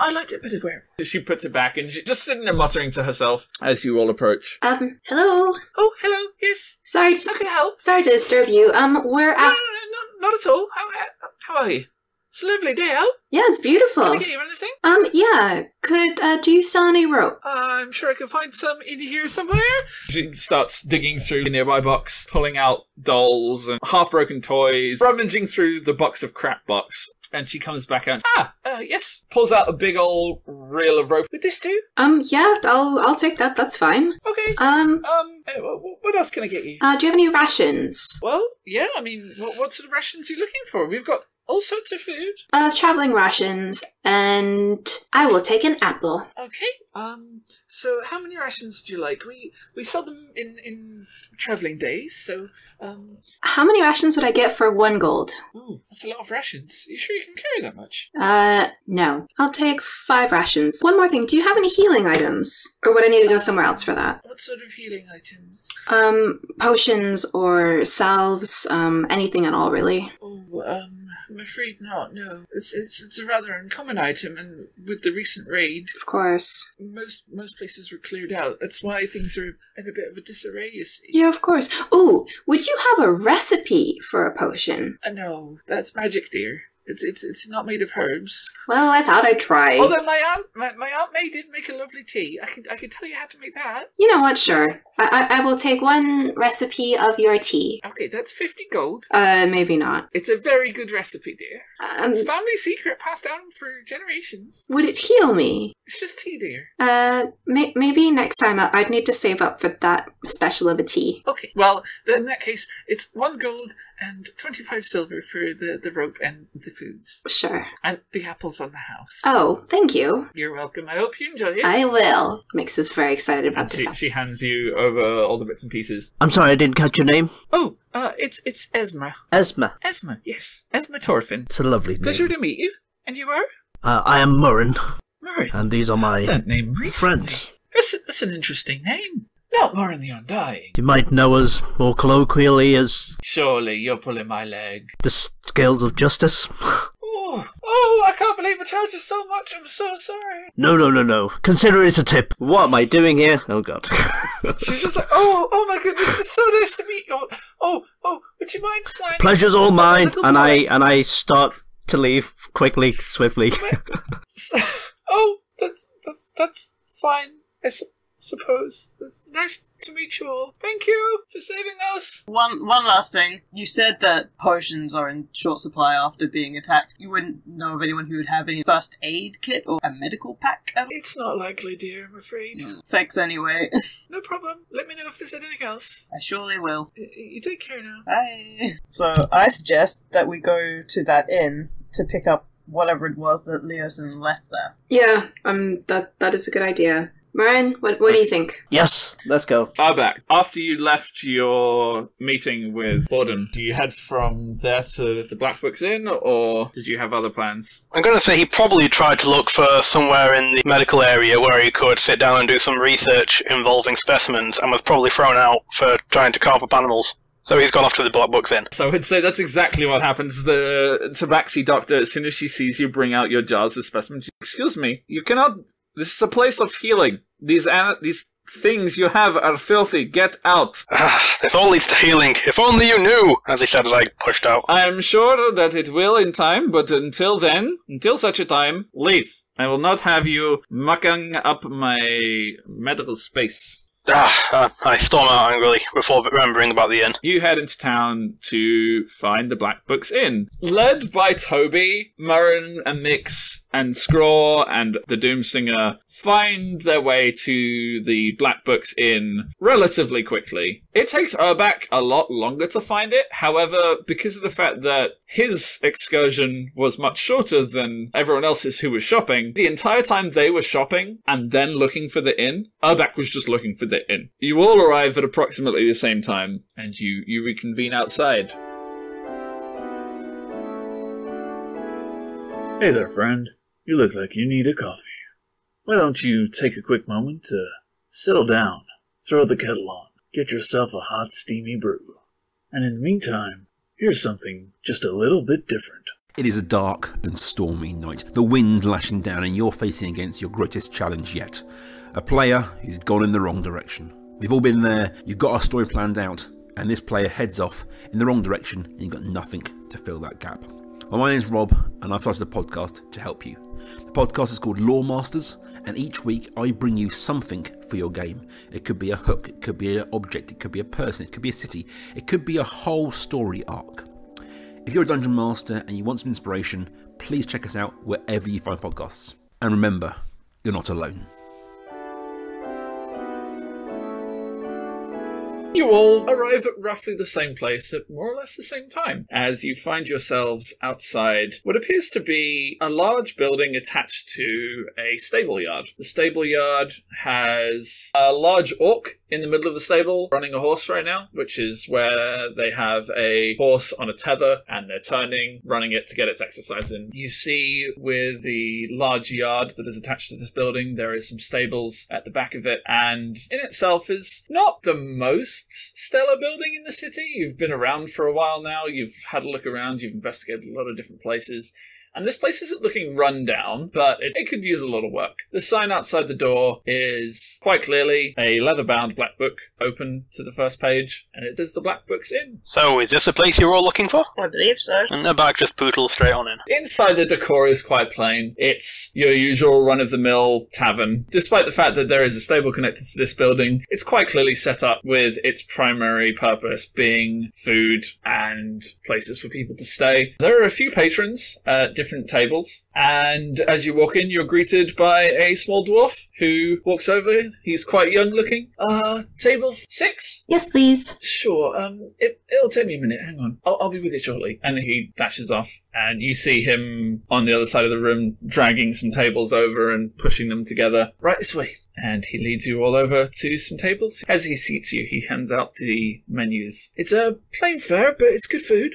I liked it better where. She puts it back and she's just sitting there muttering to herself as you all approach. Hello? Oh, hello, yes. Sorry How can I help? Sorry to disturb you. We're No, not at all. How are you? It's a lovely day out. Yeah, it's beautiful. Can I get you anything? Yeah. Do you sell any rope? I'm sure I can find some in here somewhere. She starts digging through a nearby box, pulling out dolls and half-broken toys, rummaging through the box of crap box. And she comes back out. Yes. Pulls out a big old reel of rope. Would this do? Yeah, I'll take that. That's fine. Okay. What else can I get you? Do you have any rations? Well, yeah. I mean, what sort of rations are you looking for? We've got all sorts of food. Traveling rations, and I will take an apple. Okay. So how many rations do you like? We sell them in traveling days, so, How many rations would I get for 1 gold? Ooh, that's a lot of rations. Are you sure you can carry that much? No. I'll take 5 rations. One more thing, do you have any healing items? Or would I need to go somewhere else for that? What sort of healing items? Potions or salves, anything at all, really. Oh, I'm afraid not, no. It's a rather uncommon item, and with the recent raid... Of course. Most places were cleared out. That's why things are in a bit of a disarray, you see. Yeah, of course. Ooh, would you have a recipe for a potion? No, that's magic, dear. It's not made of herbs. Well, I thought I'd try. Although my aunt May did make a lovely tea. I can tell you how to make that. You know what? Sure. I will take 1 recipe of your tea. Okay, that's 50 gold. Maybe not. It's a very good recipe, dear. It's family secret passed down for generations. Would it heal me? It's just tea, dear. Maybe next time I'd need to save up for that special of a tea. Okay, well, in that case, it's 1 gold and 25 silver for the rope and the foods. Sure. And the apples on the house. Oh, thank you. You're welcome. I hope you enjoy it. I will. Mix is very excited about this. She hands you over all the bits and pieces. I'm sorry, I didn't catch your name. Oh, it's Esma. Esma. Esma, yes. Esma Torfin. It's a lovely name. Pleasure to meet you. And you are? I am Murren. Murren. And these are my that name friends. That's an interesting name. Not Murren the Undying. You might know us more colloquially as... Surely you're pulling my leg. The Scales of Justice. Oh, I can't believe I charged you so much. I'm so sorry. No. Consider it a tip. What am I doing here? Oh, God. She's just like, oh my goodness, it's so nice to meet you. Oh, would you mind signing? Pleasure's all mine. And I start to leave quickly, swiftly. That's fine. I suppose. It's nice to meet you all. Thank you for saving us. One last thing. You said that potions are in short supply after being attacked. You wouldn't know of anyone who would have any first aid kit or a medical pack? It's not likely, dear, I'm afraid. Thanks anyway. No problem. Let me know if there's anything else. I surely will. You take care now. Bye. So I suggest that we go to that inn to pick up whatever it was that Leosin left there. Yeah, that is a good idea. Murren, what do you think? Yes, let's go. Back. After you left your meeting with Borden, do you head from there to the Black Book's Inn, or did you have other plans? I'm going to say he probably tried to look for somewhere in the medical area where he could sit down and do some research involving specimens, and was probably thrown out for trying to carve up animals. So he's gone off to the Black Book's Inn. So I would say that's exactly what happens. The Tabaxi doctor, as soon as she sees you bring out your jars of specimens, excuse me, you cannot... This is a place of healing. These things you have are filthy. Get out. This all leads to healing. If only you knew, as he said as I pushed out. I am sure that it will in time, but until then, until such a time, leave. I will not have you mucking up my medical space. I storm out angrily before remembering about the inn. You head into town to find the Black Book's Inn. Led by Toby, Murren and Mix and Scraw and the Doomsinger find their way to the Black Book's Inn relatively quickly. It takes Urbak a lot longer to find it. However, because of the fact that his excursion was much shorter than everyone else's who was shopping, the entire time they were shopping and then looking for the inn, Urbak was just looking for the inn. You all arrive at approximately the same time, and you reconvene outside. Hey there, friend. You look like you need a coffee. Why don't you take a quick moment to settle down, throw the kettle on, get yourself a hot, steamy brew. And in the meantime, here's something just a little bit different. It is a dark and stormy night, the wind lashing down and you're facing against your greatest challenge yet. A player who's gone in the wrong direction. We've all been there, you've got our story planned out, and this player heads off in the wrong direction and you've got nothing to fill that gap. Well, my name's Rob, and I've started a podcast to help you. The podcast is called Lore Masters, and each week I bring you something for your game. It could be a hook, it could be an object, it could be a person, it could be a city, it could be a whole story arc. If you're a dungeon master and you want some inspiration, please check us out wherever you find podcasts. And remember, you're not alone. You all arrive at roughly the same place at more or less the same time, as you find yourselves outside what appears to be a large building attached to a stable yard. The stable yard has a large orc in the middle of the stable running a horse right now, which is where they have a horse on a tether and they're turning, running it to get its exercise in. You see with the large yard that is attached to this building, there is some stables at the back of it, and in itself is not the most stellar building in the city. You've been around for a while now, you've had a look around, you've investigated a lot of different places. And this place isn't looking run down, but it could use a lot of work. The sign outside the door is quite clearly a leather-bound black book open to the first page, and it is the Black Book's Inn. So, is this the place you're all looking for? I believe so. And the back just poodles straight on in. Inside, the decor is quite plain. It's your usual run-of-the-mill tavern. Despite the fact that there is a stable connected to this building, it's quite clearly set up with its primary purpose being food and places for people to stay. There are a few patrons at different tables, and as you walk in, you're greeted by a small dwarf who walks over. He's quite young looking. Table 6? Yes, please. Sure, it'll take me a minute, hang on. I'll be with you shortly. And he dashes off, and you see him on the other side of the room dragging some tables over and pushing them together. Right this way. And he leads you all over to some tables. As he seats you, he hands out the menus. It's a plain fare, but it's good food.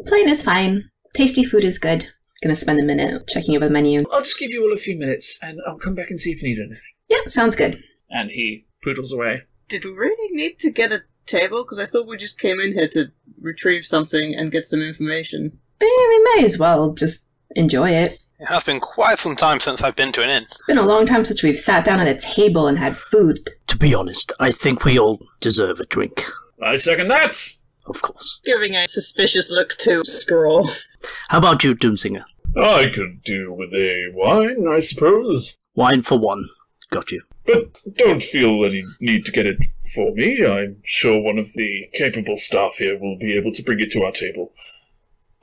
Plain is fine. Tasty food is good. Gonna spend a minute checking over the menu. I'll just give you all a few minutes, and I'll come back and see if you need anything. Yeah, sounds good. And he poodles away. Did we really need to get a table? Because I thought we just came in here to retrieve something and get some information. We may as well just enjoy it. It has been quite some time since I've been to an inn. It's been a long time since we've sat down at a table and had food. To be honest, I think we all deserve a drink. I second that! Of course. Giving a suspicious look to Scroll. How about you, Doomsinger? I could do with a wine, I suppose. Wine for one. Got you. But don't feel any need to get it for me. I'm sure one of the capable staff here will be able to bring it to our table.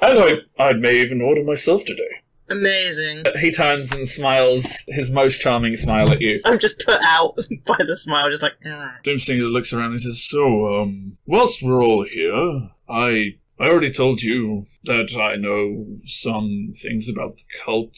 And I may even order myself today. Amazing. He turns and smiles his most charming smile at you. I'm just put out by the smile, just like... Doomstinger looks around and says, So, whilst we're all here, I already told you that I know some things about the cult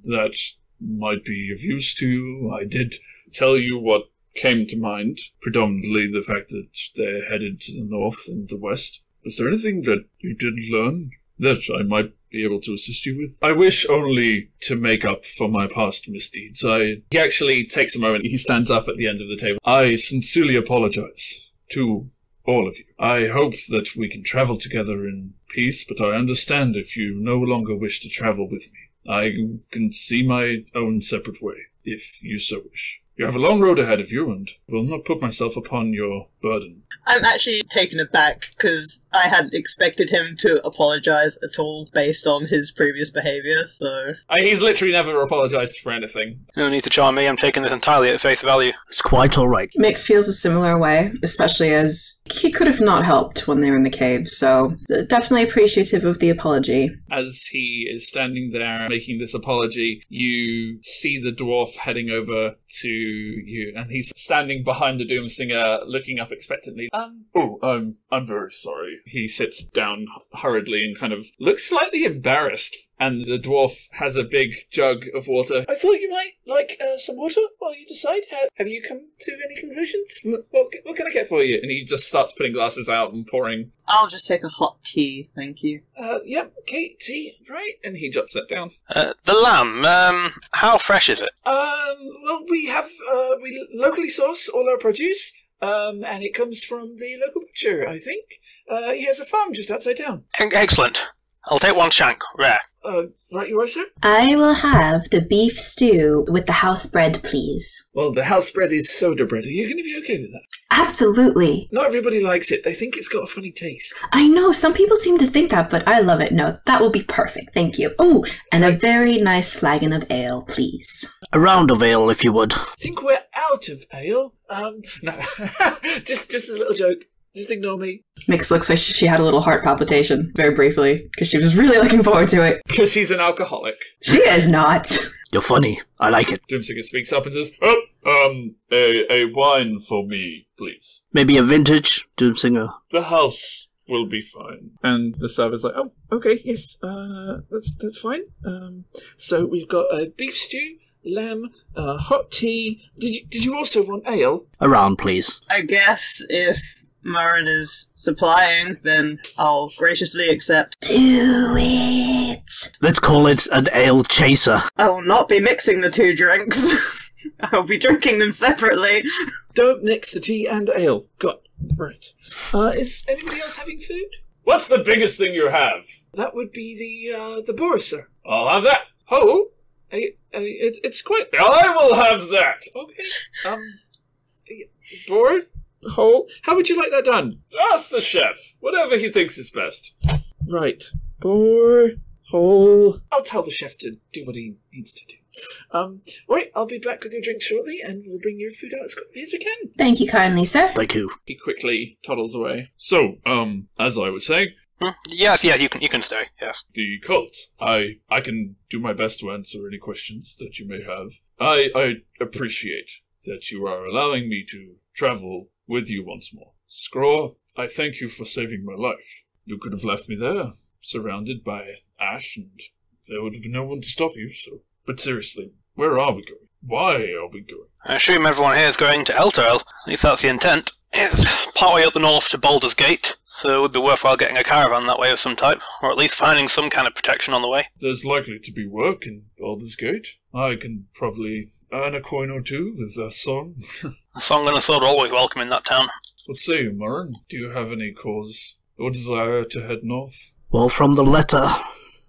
that might be of use to you. I did tell you what came to mind, predominantly the fact that they're headed to the north and the west. Was there anything that you didn't learn that I might be able to assist you with? I wish only to make up for my past misdeeds. He actually takes a moment. He stands up at the end of the table. I sincerely apologize to all of you. I hope that we can travel together in peace, but I understand if you no longer wish to travel with me. I can see my own separate way, if you so wish. You have a long road ahead of you, and will not put myself upon your burden. I'm actually taken aback because I hadn't expected him to apologise at all based on his previous behaviour, so... He's literally never apologised for anything. No need to charm me, I'm taking this entirely at face value. It's quite alright. Mix feels a similar way, especially as he could have not helped when they were in the cave, so definitely appreciative of the apology. As he is standing there making this apology, you see the dwarf heading over to you, and he's standing behind the Doomsinger, looking up expectantly. I'm very sorry. He sits down hurriedly and kind of looks slightly embarrassed. And the dwarf has a big jug of water. I thought you might like some water while you decide. Have you come to any conclusions? What can I get for you? And he just starts putting glasses out and pouring. I'll just take a hot tea, thank you. Yep, okay, tea, right? And he jots that down. The lamb, how fresh is it? Well, we locally source all our produce. And it comes from the local butcher, I think. He has a farm just outside town. Excellent. I'll take one shank, rare. Right you are, sir? I will have the beef stew with the house bread, please. Well, the house bread is soda bread. Are you going to be okay with that? Absolutely. Not everybody likes it. They think it's got a funny taste. I know, some people seem to think that, but I love it. No, that will be perfect, thank you. Oh, and a very nice flagon of ale, please. A round of ale, if you would. I think we're out of ale. No. just a little joke. Just ignore me. Mix looks like she had a little heart palpitation, very briefly, because she was really looking forward to it. Because she's an alcoholic. She is not. You're funny. I like it. Doomsinger speaks up and says, a wine for me, please. Maybe a vintage Doomsinger. The house will be fine. And the server's like, oh, okay, yes, that's fine. So we've got a beef stew, lamb, hot tea. Did you also want ale? A round, please. I guess if Murren is supplying, then I'll graciously accept. Do it. Let's call it an ale chaser. I will not be mixing the two drinks. I'll be drinking them separately. Don't mix the tea and ale. Got right. Is anybody else having food? What's the biggest thing you have? That would be the boar, sir. I'll have that. Oh, it's quite. I will have that. Okay. Boar. Whole. How would you like that done? Ask the chef. Whatever he thinks is best. Right. Boar. Whole. I'll tell the chef to do what he needs to do. Right, I'll be back with your drink shortly, and we'll bring your food out as quickly as we can. Thank you kindly, sir. Thank you. He quickly toddles away. So, as I was saying... Yes, you can stay, yes. The cult. I can do my best to answer any questions that you may have. I appreciate that you are allowing me to travel with you once more. Scraw, I thank you for saving my life. You could have left me there, surrounded by ash, and there would have been no one to stop you, so... But seriously, where are we going? Why are we going? I assume everyone here is going to Elturel. At least that's the intent. It's partway up the north to Baldur's Gate, so it would be worthwhile getting a caravan that way of some type, or at least finding some kind of protection on the way. There's likely to be work in Baldur's Gate. I can probably earn a coin or two with a song. A song and a sword are always welcome in that town. What say you, Murren? Do you have any cause or desire to head north? Well, from the letter,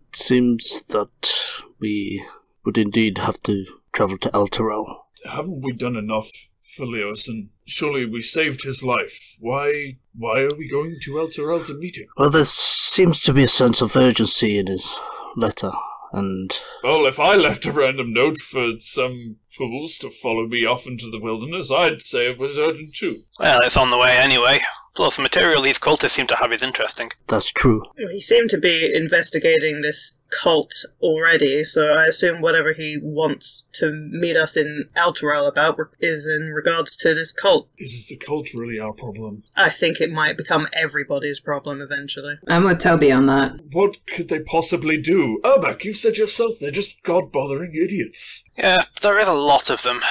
it seems that we would indeed have to travel to Elturel. Haven't we done enough for Leosin? Surely we saved his life. Why are we going to Elturel to meet him? Well, there seems to be a sense of urgency in his letter, and... Well, if I left a random note for some fools to follow me off into the wilderness, I'd say it was urgent too. Well, it's on the way anyway. Plus, the material these cultists seem to have is interesting. That's true. He seemed to be investigating this cult already, so I assume whatever he wants to meet us in Elturel about is in regards to this cult. Is the cult really our problem? I think it might become everybody's problem eventually. I'm with Toby on that. What could they possibly do? Urbak, you said yourself, they're just god-bothering idiots. Yeah, there is a lot of them.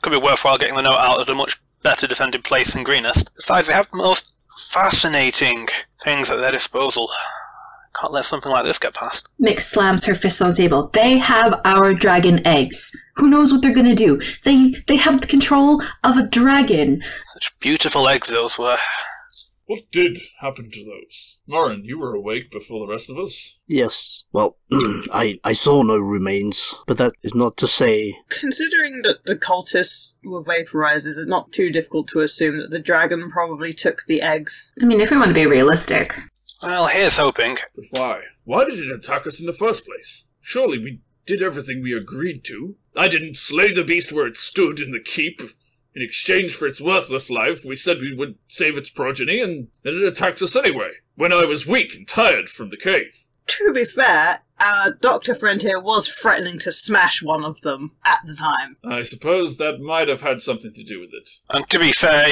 Could be worthwhile getting the note out at a much better defended place than Greenest. Besides, they have the most fascinating things at their disposal. Can't let something like this get past. Mix slams her fist on the table. They have our dragon eggs. Who knows what they're gonna do? They have the control of a dragon. Such beautiful eggs those were. What did happen to those? Morin, you were awake before the rest of us? Yes. Well, I saw no remains, but that is not to say... Considering that the cultists were vaporized, is it not too difficult to assume that the dragon probably took the eggs? I mean, if we want to be realistic. Well, here's hoping. But why? Why did it attack us in the first place? Surely we did everything we agreed to. I didn't slay the beast where it stood in the keep. In exchange for its worthless life, we said we would save its progeny, and then it attacked us anyway, when I was weak and tired from the cave. To be fair, our doctor friend here was threatening to smash one of them at the time. I suppose that might have had something to do with it. And to be fair,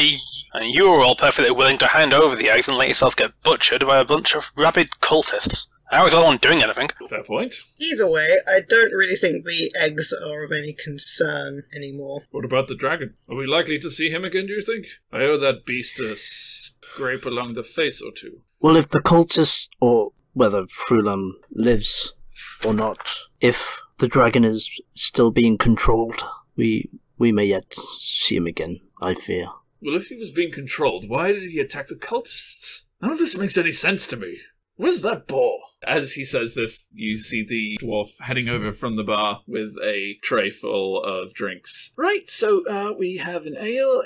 you were all perfectly willing to hand over the eggs and let yourself get butchered by a bunch of rabid cultists. I was the one doing anything. Fair point. Either way, I don't really think the eggs are of any concern anymore. What about the dragon? Are we likely to see him again, do you think? I owe that beast a scrape along the face or two. Well, if the cultists, or whether Frulam lives or not, if the dragon is still being controlled, we may yet see him again, I fear. Well, if he was being controlled, why did he attack the cultists? None of this makes any sense to me. Where's that boar? As he says this, you see the dwarf heading over from the bar with a tray full of drinks. Right, so we have an ale,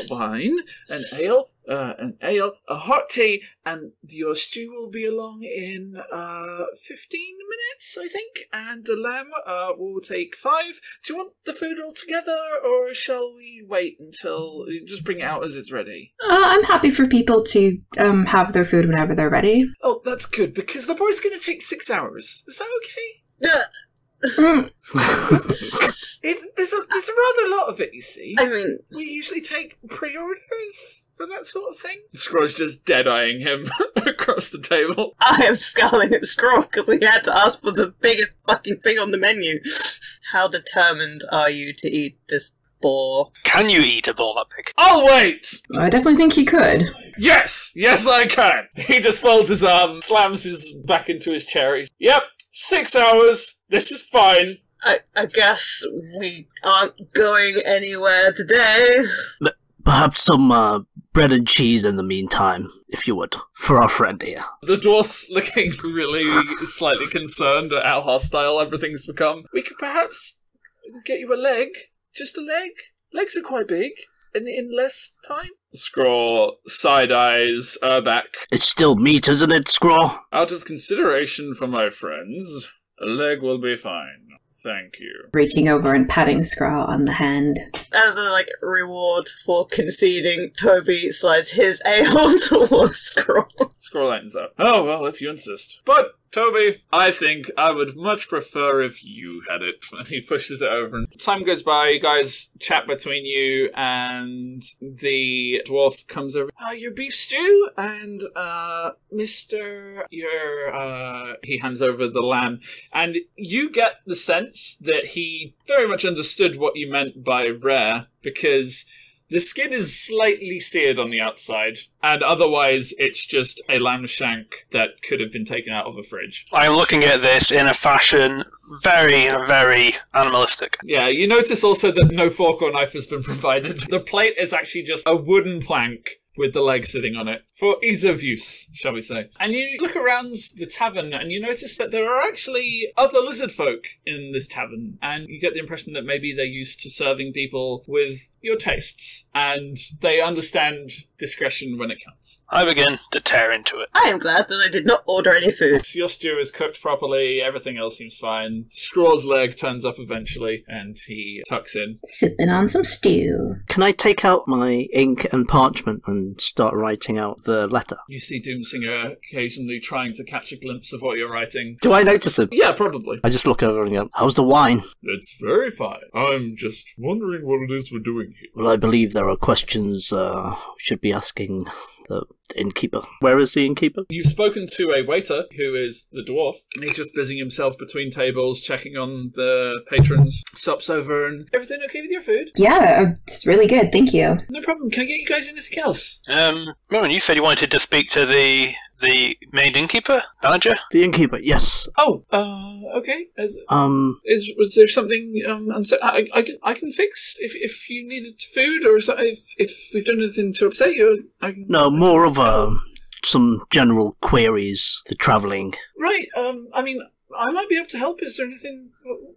wine, an ale, a hot tea, and your stew will be along in 15 minutes, I think, and the lamb will take 5. Do you want the food all together, or shall we wait until... Just bring it out as it's ready? I'm happy for people to have their food whenever they're ready. Oh, that's good, because the boy's going to take 6 hours. Is that okay? There's a rather lot of it, you see. I mean... We usually take pre-orders for that sort of thing. Scraw's just dead-eyeing him across the table. I am scowling at Scrawl because he had to ask for the biggest fucking thing on the menu. How determined are you to eat this boar? Can you eat a boar that big? I'll wait! I definitely think he could. Yes! Yes, I can! He just folds his arm, slams his back into his chair. Yep, 6 hours. This is fine. I guess we aren't going anywhere today. Perhaps some bread and cheese in the meantime, if you would, for our friend here. The dwarf's looking really slightly concerned at how hostile everything's become. We could perhaps get you a leg. Just a leg. Legs are quite big. In less time. Scrawl side-eyes back. It's still meat, isn't it, Scrawl? Out of consideration for my friends, a leg will be fine. Thank you. Reaching over and patting Scrawl on the hand. As a reward for conceding, Toby slides his ale towards Scrawl. Scrawl lightens up. Oh, well, if you insist. But, Toby, I think I would much prefer if you had it. And he pushes it over. And time goes by, you guys chat between you, and the dwarf comes over. Your beef stew, and, Mr. He hands over the lamb. And you get the sense that he very much understood what you meant by rare, because the skin is slightly seared on the outside, and otherwise it's just a lamb shank that could have been taken out of a fridge. I'm looking at this in a fashion very, very animalistic. Yeah, you notice also that no fork or knife has been provided. The plate is actually just a wooden plank with the leg sitting on it, for ease of use, shall we say. And you look around the tavern and you notice that there are actually other lizard folk in this tavern, and you get the impression that maybe they're used to serving people with your tastes, and they understand discretion when it counts. I begin to tear into it. I am glad that I did not order any food. Your stew is cooked properly, everything else seems fine. Scraw's leg turns up eventually, and he tucks in. Sipping on some stew. Can I take out my ink and parchment and start writing out the letter? You see Doomsinger occasionally trying to catch a glimpse of what you're writing. Do I notice it? Yeah, probably. I just look over and go, how's the wine? It's very fine. I'm just wondering what it is we're doing here. Well, I believe there are questions we should be asking the innkeeper. Where is the innkeeper? You've spoken to a waiter, who is the dwarf, and he's just busying himself between tables, checking on the patrons. Stops over and... Everything okay with your food? Yeah, it's really good, thank you. No problem. Can I get you guys anything else? Rowan, you said you wanted to speak to the The main innkeeper? Manager? The innkeeper, yes. Oh, okay. Was there something I can fix if you needed food or something? If we've done anything to upset you, I can. No, more of some general queries. The travelling. Right. I mean, I might be able to help. Is there anything?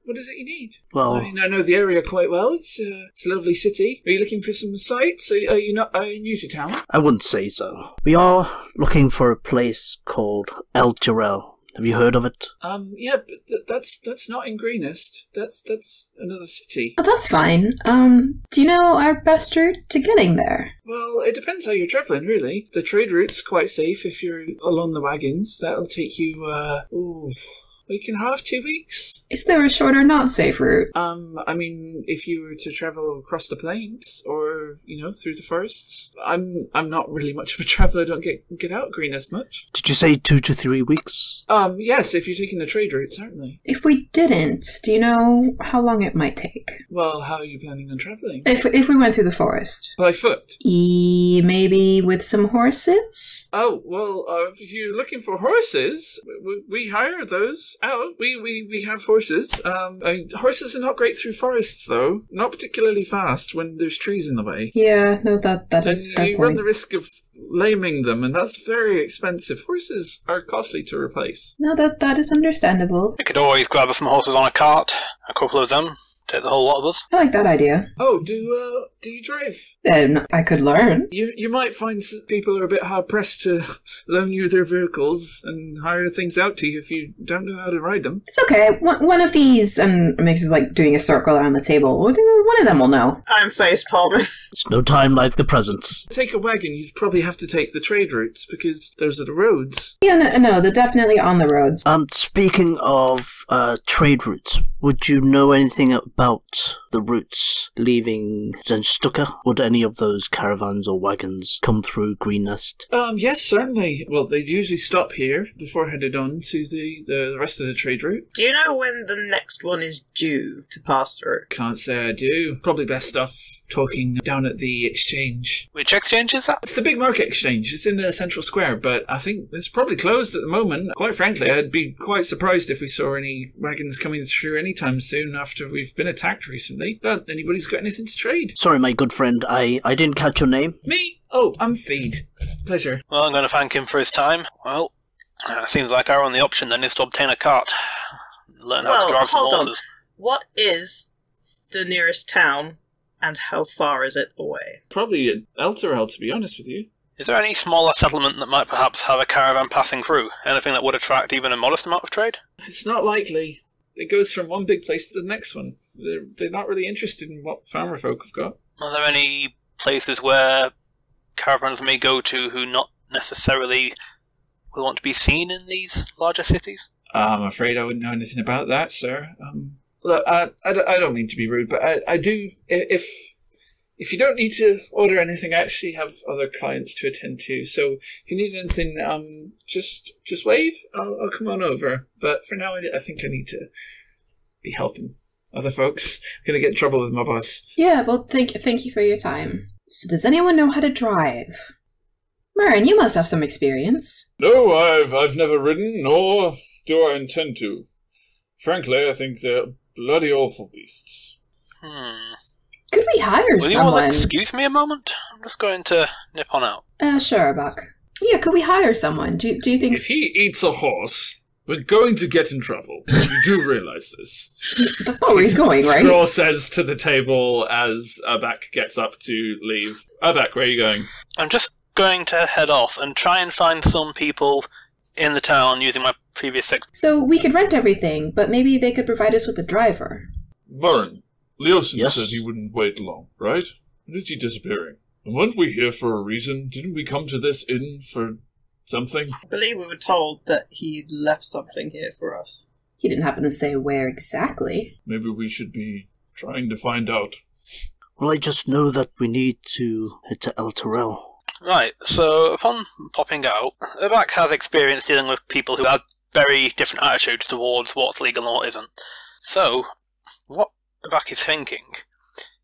What is it you need? Well, I mean, I know the area quite well. It's a lovely city. Are you looking for some sights? Are you new to town? I wouldn't say so. We are looking for a place called El Jarrell. Have you heard of it? Yeah, but that's not in Greenest. That's another city. Oh, that's fine. Do you know our best route to getting there? Well, it depends how you're travelling, really. The trade route's quite safe if you're along the wagons. That'll take you, week and a half, 2 weeks. Is there a shorter, not safe route? I mean, if you were to travel across the plains or, through the forests, I'm not really much of a traveller. I don't get out Greenest much. Did you say 2 to 3 weeks? Yes, if you're taking the trade route, certainly. If we didn't, do you know how long it might take? Well, how are you planning on travelling? If we went through the forest? By foot? Maybe with some horses? Oh, well, if you're looking for horses, we hire those out. We have horses. Horses are not great through forests, though. Not particularly fast when there's trees in the way. Yeah, no, that is a fair you point. run the risk of laming them, and that's very expensive. Horses are costly to replace. No, that is understandable. We could always grab some horses on a cart, a couple of them, take the whole lot of us. I like that idea. Oh, do you drive? No, I could learn. You might find people are a bit hard pressed to loan you their vehicles and hire things out to you if you don't know how to ride them. It's okay. One of these, and Mix is like doing a circle around the table. One of them will know. I'm face palming. It's no time like the present. Take a wagon, you'd probably have to take the trade routes because those are the roads. Yeah, no, they're definitely on the roads. Speaking of trade routes, would you know anything about the routes leaving Zenstuka? Would any of those caravans or wagons come through Greenest? Yes, certainly. Well, they'd usually stop here before headed on to the rest of the trade route. Do you know when the next one is due to pass through? Can't say I do. Probably best off talking down at the exchange. Which exchange is that? It's the big market exchange. It's in the central square, but I think it's probably closed at the moment. Quite frankly, I'd be quite surprised if we saw any wagons coming through anytime soon after we've been attacked recently. But anybody's got anything to trade? Sorry, my good friend, I didn't catch your name. Me? Oh, I'm Feed. Pleasure. Well, I'm going to thank him for his time. Well, seems like our only option then is to obtain a cart. Learn how to drive some hold on. horses. What is the nearest town, and how far is it away? Probably at Elturel, to be honest with you. Is there any smaller settlement that might perhaps have a caravan passing through? Anything that would attract even a modest amount of trade? It's not likely. It goes from one big place to the next one. They're not really interested in what farmer folk have got. Are there any places where caravans may go to who not necessarily will want to be seen in these larger cities? I'm afraid I wouldn't know anything about that, sir. Look, I don't mean to be rude, but I do. If you don't need to order anything, I actually have other clients to attend to. So if you need anything, just wave. I'll come on over. But for now, I think I need to be helping other folks. I'm going to get in trouble with my boss. Yeah, well, thank you for your time. So does anyone know how to drive? Murren, you must have some experience. No, I've never ridden, nor do I intend to. Frankly, I think they're bloody awful beasts. Could we hire Will you all someone? excuse me a moment? I'm just going to nip on out. Sure, Buck. Yeah, could we hire someone? Do you think... If he eats a horse, we're going to get in trouble. You do realize this. That's not where he's going, right? Scroll says to the table as Abak gets up to leave. Abak, where are you going? I'm just going to head off and try and find some people in the town using my previous So we could rent everything, but maybe they could provide us with a driver. Murren, Leosin Yes? said he wouldn't wait long, right? When is he disappearing? And weren't we here for a reason? Didn't we come to this inn for something? I believe we were told that he left something here for us. He didn't happen to say where exactly. Maybe we should be trying to find out. Well, I just know that we need to head to El Terrell. Right, so upon popping out, Abak has experience dealing with people who have very different attitudes towards what's legal and what isn't. So, what Abak is thinking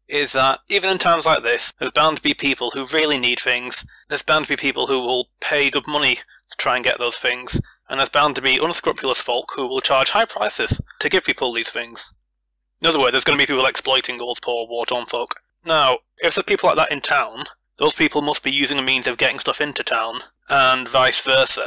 is that even in times like this, there's bound to be people who really need things. There's bound to be people who will pay good money to try and get those things, and there's bound to be unscrupulous folk who will charge high prices to give people these things. In other words, there's going to be people exploiting all poor war-torn folk. Now, if there's people like that in town, those people must be using a means of getting stuff into town, and vice versa.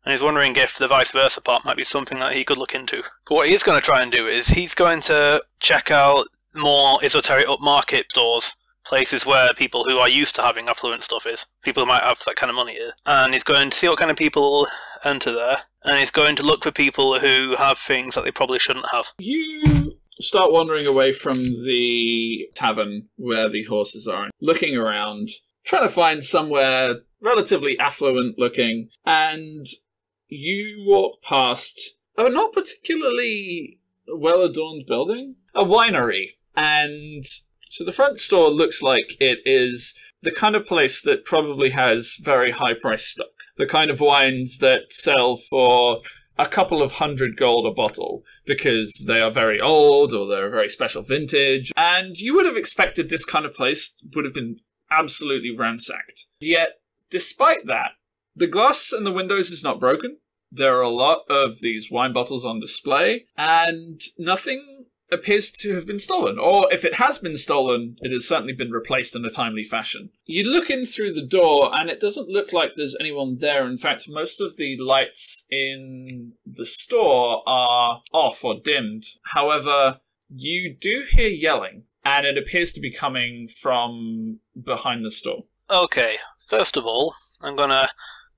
And he's wondering if the vice versa part might be something that he could look into. But what he's going to try and do is he's going to check out more esoteric upmarket stores, places where people who are used to having affluent stuff is, people who might have that kind of money is. And he's going to see what kind of people enter there, and he's going to look for people who have things that they probably shouldn't have. You start wandering away from the tavern where the horses are, looking around, trying to find somewhere relatively affluent looking, and you walk past a not particularly well-adorned building, a winery. And so the front store looks like it is the kind of place that probably has very high-priced stock. The kind of wines that sell for a couple of $100 gold a bottle because they are very old or they're a very special vintage. And you would have expected this kind of place would have been absolutely ransacked. Yet, despite that, the glass in the windows is not broken. There are a lot of these wine bottles on display, and nothing appears to have been stolen. Or if it has been stolen, it has certainly been replaced in a timely fashion. You look in through the door, and it doesn't look like there's anyone there. In fact, most of the lights in the store are off or dimmed. However, you do hear yelling, and it appears to be coming from behind the store. Okay, first of all, I'm gonna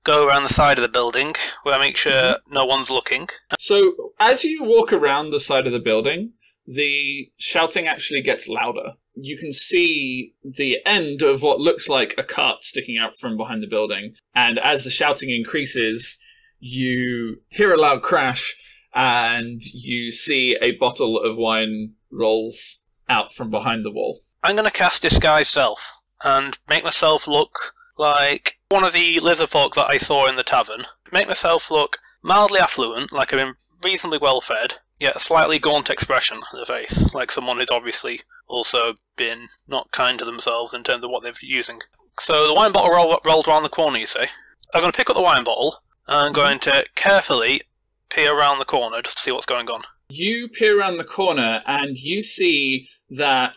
go around the side of the building where I make sure no one's looking. So, as you walk around the side of the building, the shouting actually gets louder. You can see the end of what looks like a cart sticking out from behind the building, and as the shouting increases, you hear a loud crash, and you see a bottle of wine rolls out from behind the wall. I'm going to cast Disguise Self, and make myself look like one of the lizard folk that I saw in the tavern. Make myself look mildly affluent, like I've been reasonably well fed, yet a slightly gaunt expression on the face, like someone who's obviously also been not kind to themselves in terms of what they're using. So the wine bottle rolled around the corner, you say? I'm going to pick up the wine bottle, and I'm going to carefully peer around the corner just to see what's going on. You peer around the corner, and you see that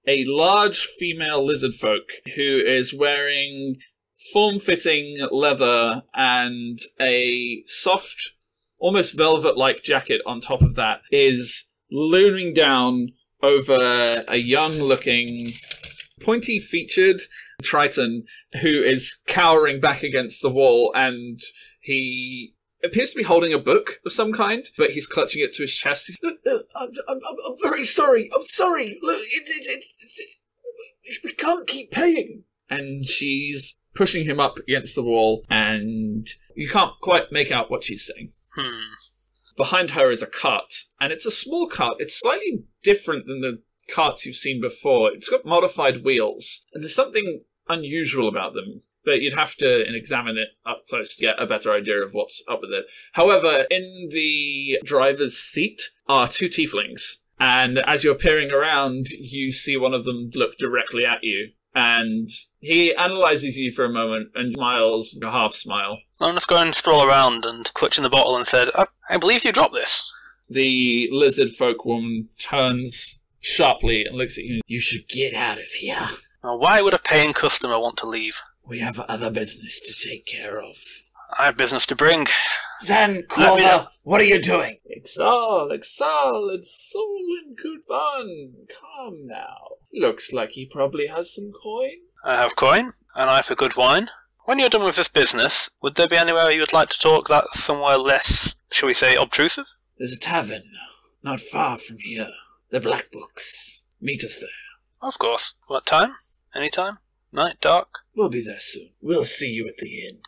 a large female lizard folk who is wearing form-fitting leather and a soft, almost velvet-like jacket on top of that is looming down over a young-looking, pointy-featured Triton who is cowering back against the wall, and he appears to be holding a book of some kind, but he's clutching it to his chest. I'm very sorry. I'm sorry. Look, we can't keep paying. And she's pushing him up against the wall, and you can't quite make out what she's saying. Behind her is a cart, and it's a small cart. It's slightly different than the carts you've seen before. It's got modified wheels, and there's something unusual about them. But you'd have to examine it up close to get a better idea of what's up with it. However, in the driver's seat are two tieflings. And as you're peering around, you see one of them look directly at you. And he analyzes you for a moment and smiles, a half smile. I'm just going to stroll around and clutching the bottle and said, I believe you dropped this. The lizard folk woman turns sharply and looks at you. You should get out of here. Now, why would a paying customer want to leave? We have other business to take care of. I have business to bring. Zan, Clover, what are you doing? It's all in good fun. Calm now. Looks like he probably has some coin. I have coin, an eye for good wine. When you're done with this business, would there be anywhere you would like to talk that's somewhere less, shall we say, obtrusive? There's a tavern, not far from here. The Black Books. Meet us there. Of course. What time? Any time? Night? Dark? We'll be there soon. We'll see you at the inn.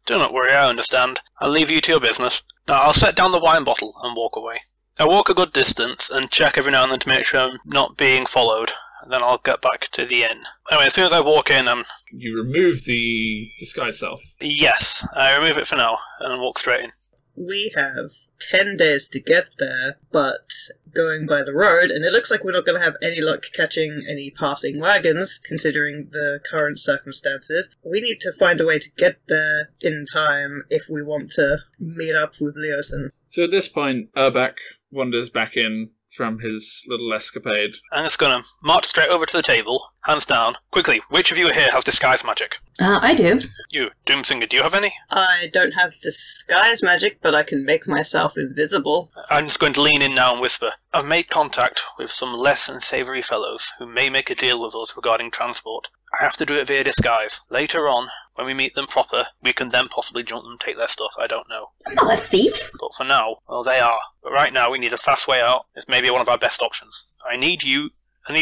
Do not worry, I understand. I'll leave you to your business. Now, I'll set down the wine bottle and walk away. I walk a good distance and check every now and then to make sure I'm not being followed. And then I'll get back to the inn. Anyway, as soon as I walk in, You remove the disguise self? Yes, I remove it for now and walk straight in. we have 10 days to get there, but going by the road, and it looks like we're not going to have any luck catching any passing wagons, considering the current circumstances. We need to find a way to get there in time if we want to meet up with Leosin. So at this point, Urbak wanders back in from his little escapade. I'm just gonna march straight over to the table, hands down. Quickly, which of you here has disguise magic? I do. You, Doomsinger, do you have any? I don't have disguise magic, but I can make myself invisible. I'm just going to lean in now and whisper. I've made contact with some less than savoury fellows who may make a deal with us regarding transport. I have to do it via disguise. Later on, when we meet them proper, we can then possibly jump them and take their stuff. I don't know. I'm not a thief. But for now, well, they are. But right now, we need a fast way out. It's maybe one of our best options. I need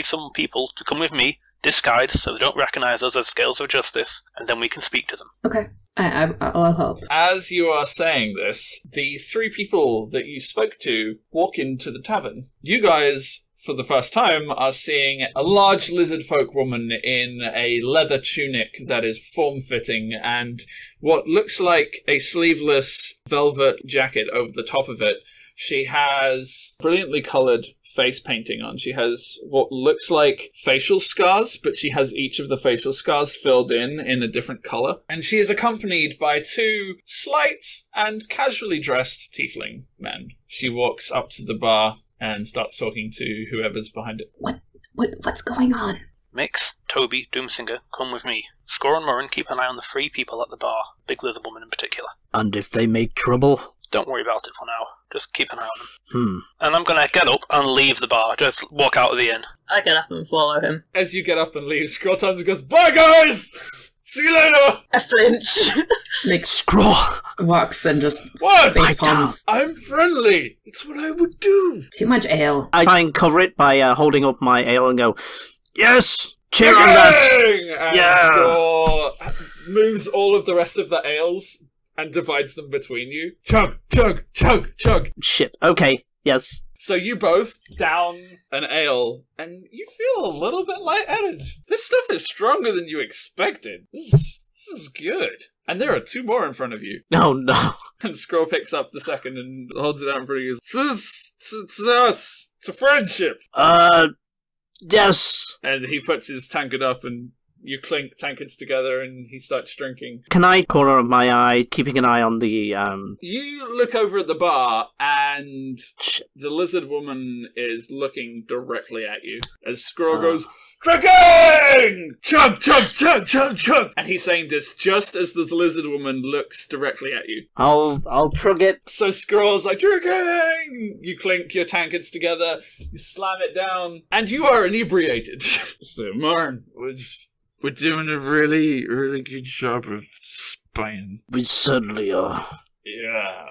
some people to come with me, disguised, so they don't recognise us as Scales of Justice, and then we can speak to them. Okay. I'll help. As you are saying this, the 3 people that you spoke to walk into the tavern. You guys, for the first time, are seeing a large lizard folk woman in a leather tunic that is form-fitting and what looks like a sleeveless velvet jacket over the top of it. She has brilliantly coloured face painting on. She has what looks like facial scars, but she has each of the facial scars filled in a different colour. And she is accompanied by 2 slight and casually dressed tiefling men. She walks up to the bar and starts talking to whoever's behind it. What's going on? Mix, Toby, Doomsinger, come with me. Score and Murren, keep an eye on the 3 people at the bar, Big Lizard Woman in particular. And if they make trouble? Don't worry about it for now. Just keep an eye on them. And I'm gonna get up and leave the bar. Just walk out of the inn. I get up and follow him. As you get up and leave, Scroll turns and goes, "Bye, guys! See you later!" I flinch. Nick Scroll! walks and just What? face palms. I'm friendly! It's what I would do! Too much ale. I try and cover it by holding up my ale and go, yes! Cheer on that! And Yeah. Scroll moves all of the rest of the ales and divides them between you. Chug, chug, chug, chug. Shit, okay, yes. So you both down an ale, and you feel a little bit lightheaded. This stuff is stronger than you expected. This is good. And there are 2 more in front of you. No, no. And Scroll picks up the second and holds it out in front of you. It's us. It's a friendship. Yes. And he puts his tankard up and you clink tankards together and he starts drinking. Can I, corner of my eye, keeping an eye on the, You look over at the bar and the lizard woman is looking directly at you. As Scroll goes, drinking! Chug, chug, chug, chug, chug! And he's saying this just as the lizard woman looks directly at you. I'll chug it. So Scroll's like, drinking! You clink your tankards together, you slam it down, and you are inebriated. So, Marn, we're doing a really, really good job of spying. We certainly are. Yeah.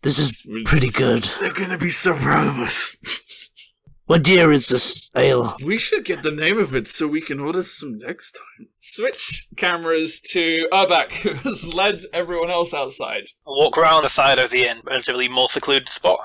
This is pretty good. They're gonna be so proud of us. What year is this ale? We should get the name of it so we can order some next time. Switch cameras to Urbak, who has led everyone else outside. I'll walk around the side of the inn, relatively more secluded spot.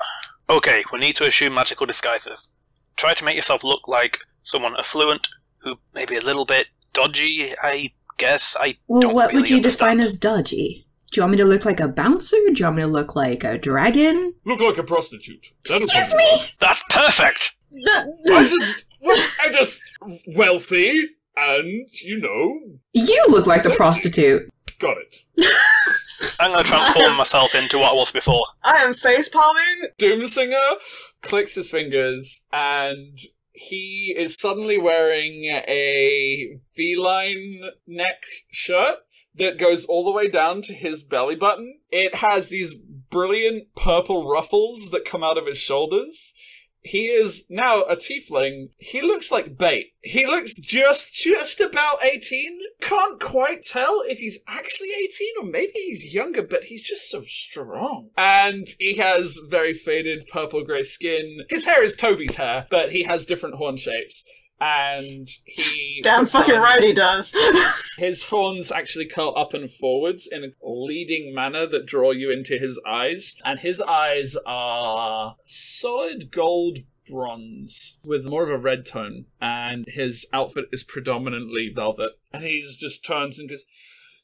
Okay, we need to assume magical disguises. Try to make yourself look like someone affluent, who may be a little bit dodgy, I guess. Well, what really would you define understand. as dodgy? Do you want me to look like a bouncer? Do you want me to look like a dragon? Look like a prostitute. Excuse me? That's perfect! I just wealthy and, You look like a sexy. prostitute. Got it. I'm going to transform myself into what I was before. I am face palming. Doomsinger clicks his fingers and he is suddenly wearing a V-line neck shirt that goes all the way down to his belly button. It has these brilliant purple ruffles that come out of his shoulders. He is now a tiefling. He looks like bait. He looks just about 18. Can't quite tell if he's actually 18 or maybe he's younger, but he's just so strong. And he has very faded purple-grey skin. His hair is Toby's hair, but he has different horn shapes. And he... Damn puts fucking on- right he does. His horns actually curl up and forwards in a leading manner that draw you into his eyes. And his eyes are solid gold bronze with more of a red tone. And his outfit is predominantly velvet. And he just turns and goes,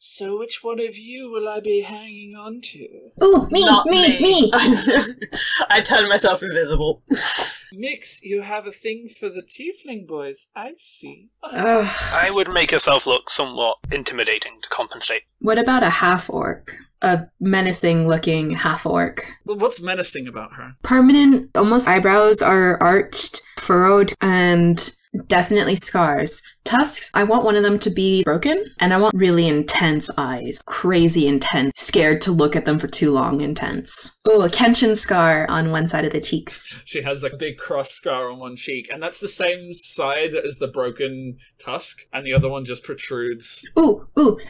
So which one of you will I be hanging on to? Ooh, me! Not me. Me! I turned myself invisible. Mix, you have a thing for the tiefling boys. I see. Ugh. I would make herself look somewhat intimidating to compensate. What about a half-orc? A menacing-looking half-orc. Well, what's menacing about her? Permanent, almost eyebrows are arched, furrowed, and definitely scars. Tusks, I want one of them to be broken, and I want really intense eyes. Crazy intense. Scared to look at them for too long intense. Oh, a Kenshin scar on one side of the cheeks. She has a big cross scar on one cheek, and that's the same side as the broken tusk, and the other one just protrudes. Ooh,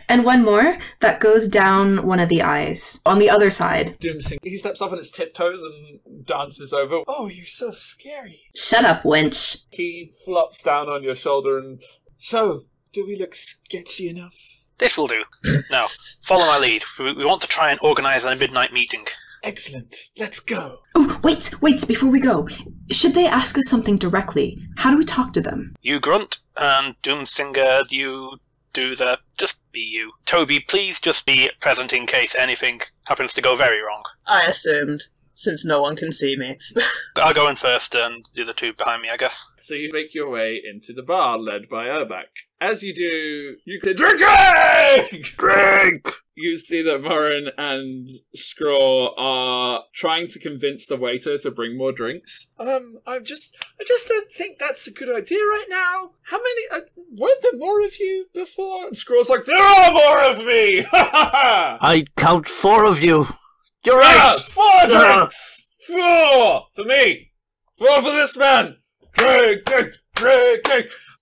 and one more that goes down one of the eyes. On the other side. Doomsing. He steps up on his tiptoes and dances over. Oh, you're so scary. Shut up, wench. He flops down on your shoulder and... So, do we look sketchy enough? This will do. Now, follow my lead. We want to try and organise a midnight meeting. Excellent. Let's go. Oh, wait, before we go. Should they ask us something directly? How do we talk to them? You grunt, and Doomsinger, you do the... Just be you. Toby, please just be present in case anything happens to go very wrong. I assumed, since no one can see me. I'll go in first, and the other two behind me, I guess. So you make your way into the bar led by Urbak. As you do, you say, "Drinking! Drink!" You see that Murren and Scraw are trying to convince the waiter to bring more drinks. I just don't think that's a good idea right now. How many, weren't there more of you before? And Scraw's like, there are more of me! I count 4 of you. You're Yeah, right. 4 drinks! 4 for me! 4 for this man! Drink!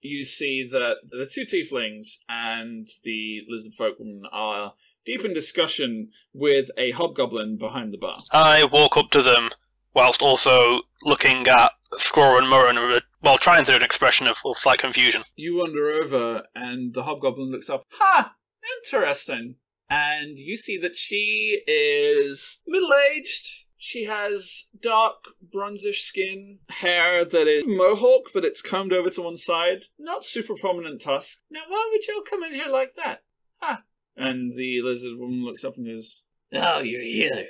You see that the 2 tieflings and the lizard folk woman are deep in discussion with a hobgoblin behind the bar. I walk up to them, whilst also looking at Squirrel and Murren, while trying to do an expression of slight confusion. You wander over, and the hobgoblin looks up. Ha! Interesting. And you see that she is middle-aged. She has dark, bronzish skin, hair that is mohawk, but it's combed over to one side. Not super prominent tusk. Now, why would y'all come in here like that? Ha! And the lizard woman looks up and goes, "Oh, you're here.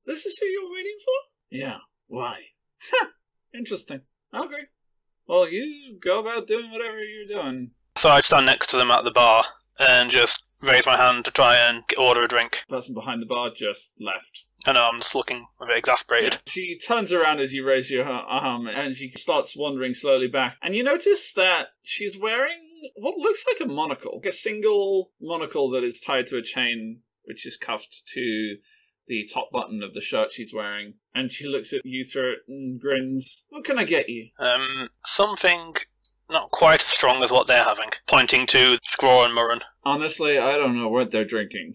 This is who you're waiting for? Yeah. Why? Ha! Interesting. Okay. Well, you go about doing whatever you're doing." So I stand next to them at the bar, and just raise my hand to try and order a drink. The person behind the bar just left. I know, I'm just looking a bit exasperated. She turns around as you raise your arm, and she starts wandering slowly back. And you notice that she's wearing what looks like a monocle. Like a single monocle that is tied to a chain, which is cuffed to the top button of the shirt she's wearing. And she looks at you through it and grins. What can I get you? Something not quite as strong as what they're having. Pointing to Scraw and Murren. Honestly, I don't know what they're drinking.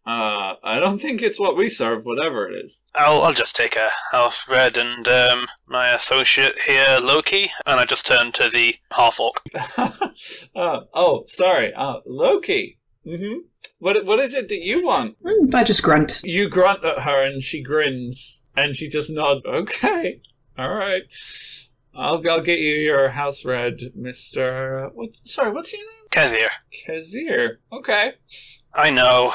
I don't think it's what we serve, whatever it is. I'll just take a house red and my associate here, Loki, and I just turn to the half-orc. Sorry. Loki. Mm-hmm. What is it that you want? I just grunt. You grunt at her and she grins, and she just nods. Okay. Alright. I'll get you your house red, Mr. What's your name? Kezir. Kezir. Okay. I know.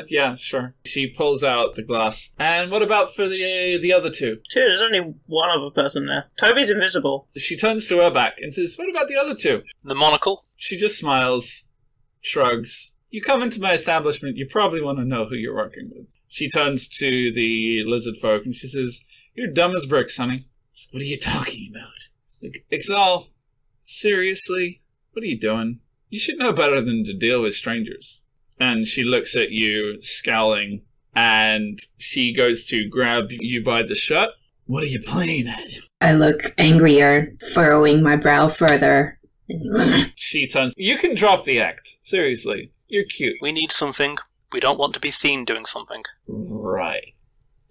Yeah, sure. She pulls out the glass. And what about for the other 2? Dude, there's only one other person there. Toby's invisible. She turns to her back and says, what about the other 2? The monocle? She just smiles, shrugs. You come into my establishment, you probably want to know who you're working with. She turns to the lizard folk and she says, you're dumb as bricks, honey. What are you talking about? It's like, Ixal, seriously? What are you doing? You should know better than to deal with strangers. And she looks at you, scowling, and she goes to grab you by the shirt. What are you playing at? I look angrier, furrowing my brow further. She turns. You can drop the act. Seriously. You're cute. We need something. We don't want to be seen doing something. Right.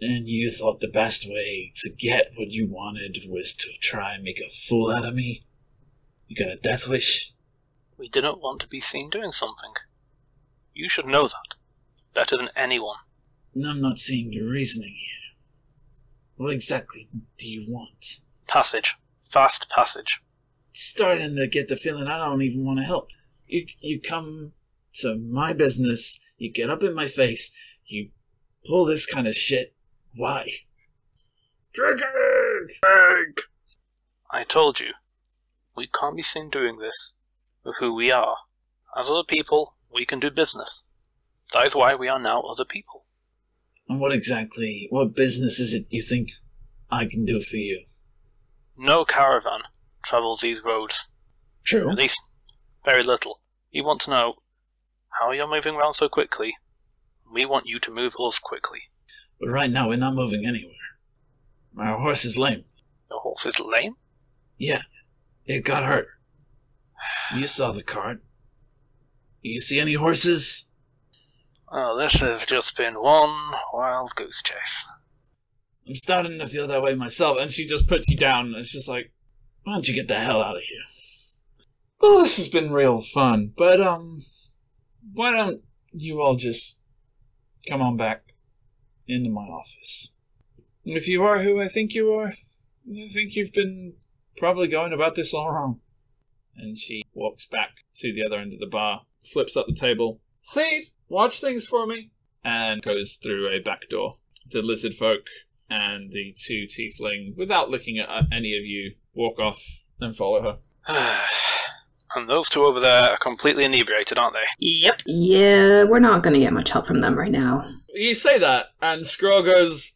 And you thought the best way to get what you wanted was to try and make a fool out of me? You got a death wish? We didn't want to be seen doing something. You should know that. Better than anyone. I'm not seeing your reasoning here. What exactly do you want? Passage. Fast passage. Starting to get the feeling I don't even want to help. You come to my business, you get up in my face, you pull this kind of shit. Why? Drinking! Drink! I told you, we can't be seen doing this with who we are. As other people, we can do business. That is why we are now other people. And what business is it you think I can do for you? No caravan travels these roads. True. At least, very little. You want to know how you're moving around so quickly. We want you to move us quickly. But right now, we're not moving anywhere. Our horse is lame. Your horse is lame? Yeah, it got hurt. You saw the cart. You see any horses? Oh, this has just been one wild goose chase. I'm starting to feel that way myself. And she just puts you down, and it's just like, why don't you get the hell out of here? Well, this has been real fun, but, why don't you all just come on back into my office? If you are who I think you are, I think you've been probably going about this all wrong. And she walks back to the other end of the bar, flips up the table. Thede, watch things for me! And goes through a back door. The lizard folk and the two tiefling, without looking at any of you, walk off and follow her. And those two over there are completely inebriated, aren't they? Yep. Yeah, we're not going to get much help from them right now. You say that, and Scroll goes,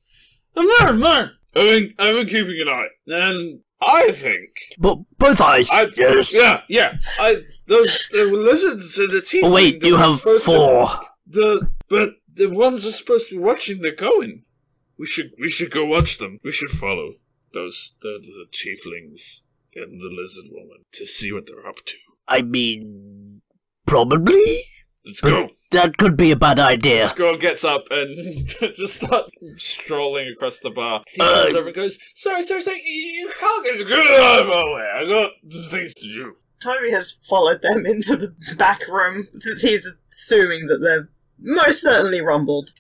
Marn! I've been keeping an eye, and I think... But both eyes, yes. Yeah. The lizards and the tiefling... Oh, wait, you have 4. But the ones are supposed to be watching, they're going. We should go watch them. We should follow the tieflings and the lizard woman to see what they're up to. I mean, probably? Let's go. That could be a bad idea. Scroll gets up and just starts strolling across the bar. He comes over and goes, Sorry, you can't get out of my way. I got things to do. Toby has followed them into the back room, since he's assuming that they're most certainly rumbled.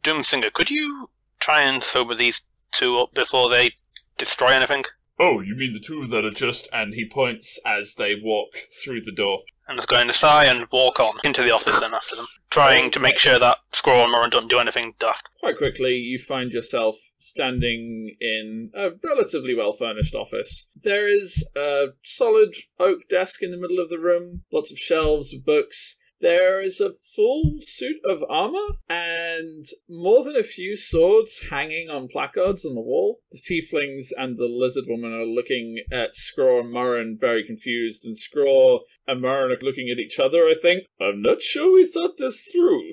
Doomsinger, could you try and sober these two up before they destroy anything? Oh, you mean the two that are just... And he points as they walk through the door. And just go inside and walk on into the office then after them, trying to make sure that Squirrel and Moran don't do anything daft. Quite quickly, you find yourself standing in a relatively well-furnished office. There is a solid oak desk in the middle of the room, lots of shelves of books. There is a full suit of armor and more than a few swords hanging on placards on the wall. The tieflings and the lizard woman are looking at Scraw and Murren very confused, and Scraw and Murren are looking at each other, I think. I'm not sure we thought this through.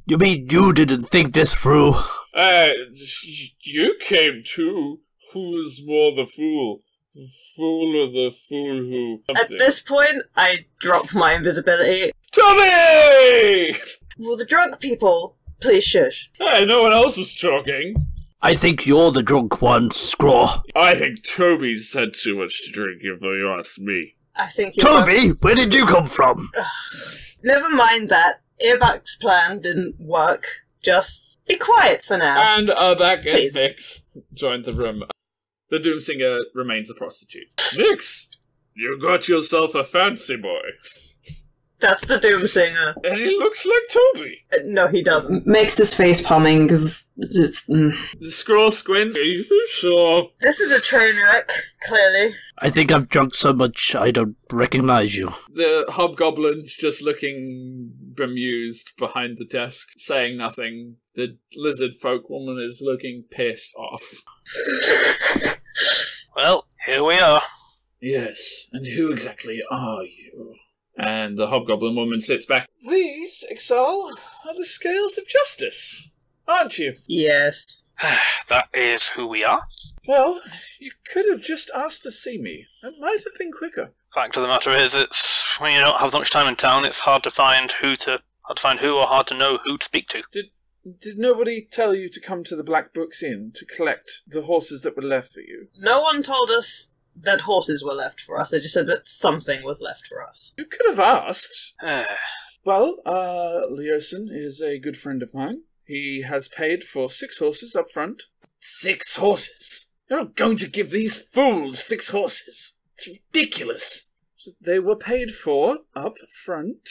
You mean you didn't think this through? You came too. Who's more the fool? The fool or the fool who... At this point, I drop my invisibility. Tommy! Will the drunk people please shush? Hey, no one else was talking. I think you're the drunk one, Scraw. I think Toby's had too much to drink, if you ask me. I think you're... Toby, where did you come from? Never mind that. Earback's plan didn't work. Just be quiet for now. And back in Please. Nix joined the room. The Doomsinger remains a prostitute. Nix, you got yourself a fancy boy. That's the Doomsinger. And he looks like Toby. No, he doesn't. Makes his face palming because just. The scroll squints. Are you sure? This is a train wreck, clearly. I think I've drunk so much I don't recognize you. The hobgoblin's just looking bemused behind the desk, saying nothing. The lizard folk woman is looking pissed off. Well, here we are. Yes, and who exactly are you? And the hobgoblin woman sits back. These, Ixal, are the scales of justice, aren't you? Yes. That is who we are. Well, you could have just asked to see me. It might have been quicker. Fact of the matter is, it's when you don't have much time in town, it's hard to find who or hard to know who to speak to. Did nobody tell you to come to the Black Books Inn to collect the horses that were left for you? No one told us that horses were left for us. They just said that something was left for us. You could have asked. Well, Leosin is a good friend of mine. He has paid for 6 horses up front. 6 horses? You're not going to give these fools 6 horses. It's ridiculous. They were paid for up front,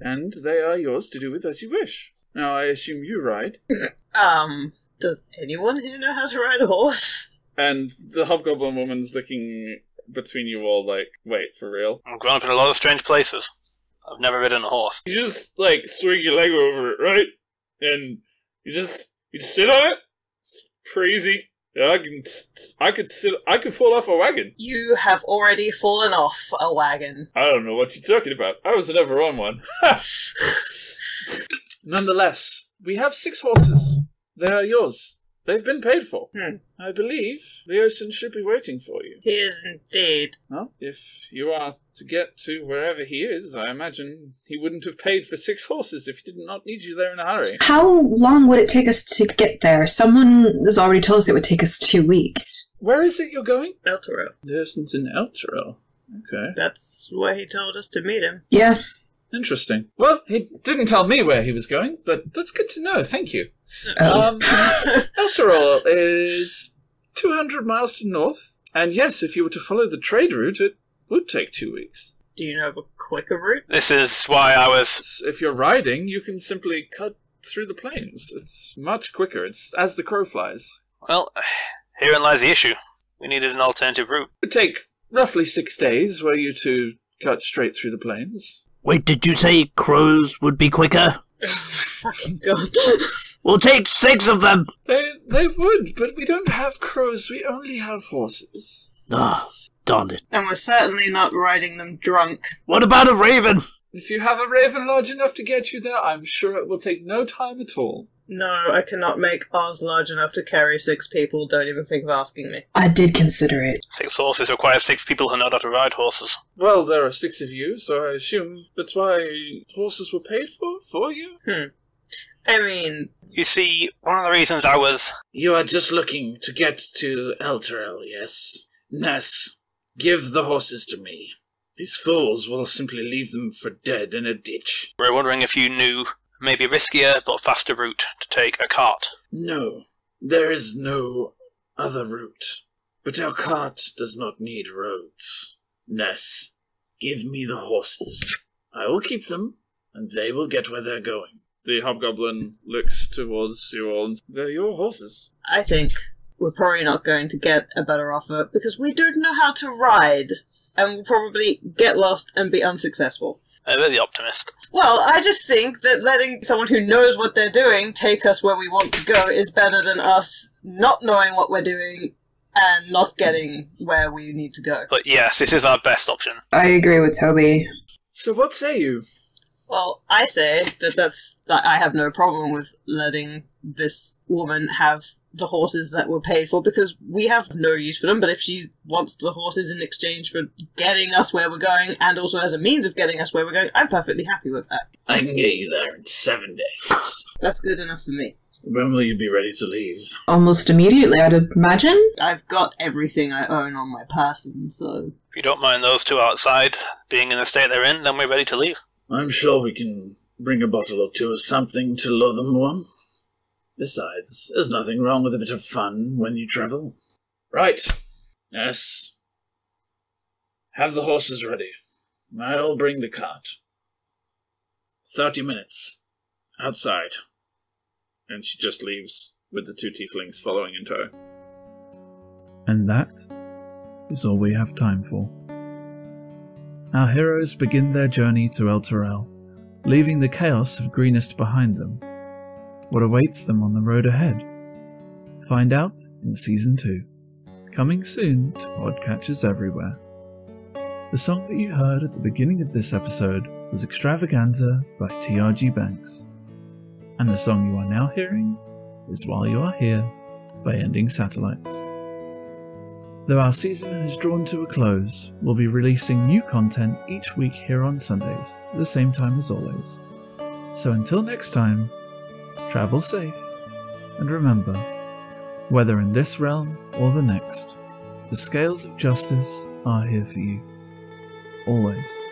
and they are yours to do with as you wish. Now, I assume you ride. Does anyone here know how to ride a horse? And the hobgoblin woman's looking between you all like, wait, for real? I've grown up in a lot of strange places. I've never ridden a horse. You just, like, swing your leg over it, right? And you just sit on it? It's pretty easy. Yeah, I could fall off a wagon. You have already fallen off a wagon. I don't know what you're talking about. I was never on one. Nonetheless, we have 6 horses. They are yours. They've been paid for. I believe Leosin should be waiting for you. He is indeed. Well, if you are to get to wherever he is, I imagine he wouldn't have paid for 6 horses if he did not need you there in a hurry. How long would it take us to get there? Someone has already told us it would take us 2 weeks. Where is it you're going? Elturel. Leosin's in Elturel. Okay. That's where he told us to meet him. Yeah. Interesting. Well, he didn't tell me where he was going, but that's good to know. Thank you. Elturel is 200 miles to the north, and yes, if you were to follow the trade route, it would take 2 weeks. Do you know of a quicker route? This is why I was... If you're riding, you can simply cut through the plains. It's much quicker. It's as the crow flies. Well, herein lies the issue. We needed an alternative route. It would take roughly 6 days were you to cut straight through the plains. Wait, did you say crows would be quicker? Fucking God. We'll take 6 of them! They would, but we don't have crows. We only have horses. Ah, darn it. And we're certainly not riding them drunk. What about a raven? If you have a raven large enough to get you there, I'm sure it will take no time at all. No, I cannot make ours large enough to carry 6 people. Don't even think of asking me. I did consider it. 6 horses require 6 people who know how to ride horses. Well, there are 6 of you, so I assume that's why horses were paid for you? I mean... You see, one of the reasons I was... You are just looking to get to Elturel, yes? Ness, give the horses to me. These fools will simply leave them for dead in a ditch. We're wondering if you knew maybe a riskier but faster route to take a cart. No, there is no other route. But our cart does not need roads. Ness, give me the horses. I will keep them, and they will get where they're going. The hobgoblin looks towards you all, and they're your horses. I think we're probably not going to get a better offer, because we don't know how to ride, and we'll probably get lost and be unsuccessful. We're the optimist. Well, I just think that letting someone who knows what they're doing take us where we want to go is better than us not knowing what we're doing and not getting where we need to go. But yes, this is our best option. I agree with Toby. So what say you? Well, I say that I have no problem with letting this woman have the horses that were paid for, because we have no use for them, but if she wants the horses in exchange for getting us where we're going, and also as a means of getting us where we're going, I'm perfectly happy with that. I can get you there in 7 days. That's good enough for me. When will you be ready to leave? Almost immediately, I'd imagine. I've got everything I own on my person, so... If you don't mind those 2 outside being in the state they're in, then we're ready to leave. I'm sure we can bring a bottle or 2 of something to lure them on. Besides, there's nothing wrong with a bit of fun when you travel. Right. Yes. Have the horses ready. I'll bring the cart. 30 minutes. Outside. And she just leaves, with the 2 tieflings following in tow. And that is all we have time for. Our heroes begin their journey to Elturel, leaving the chaos of Greenest behind them. What awaits them on the road ahead? Find out in Season 2, coming soon to podcatchers everywhere. The song that you heard at the beginning of this episode was Extravaganza by TRG Banks. And the song you are now hearing is While You Are Here by Ending Satellites. Though our season has drawn to a close, we'll be releasing new content each week here on Sundays, at the same time as always. So until next time, travel safe, and remember, whether in this realm or the next, the scales of justice are here for you. Always.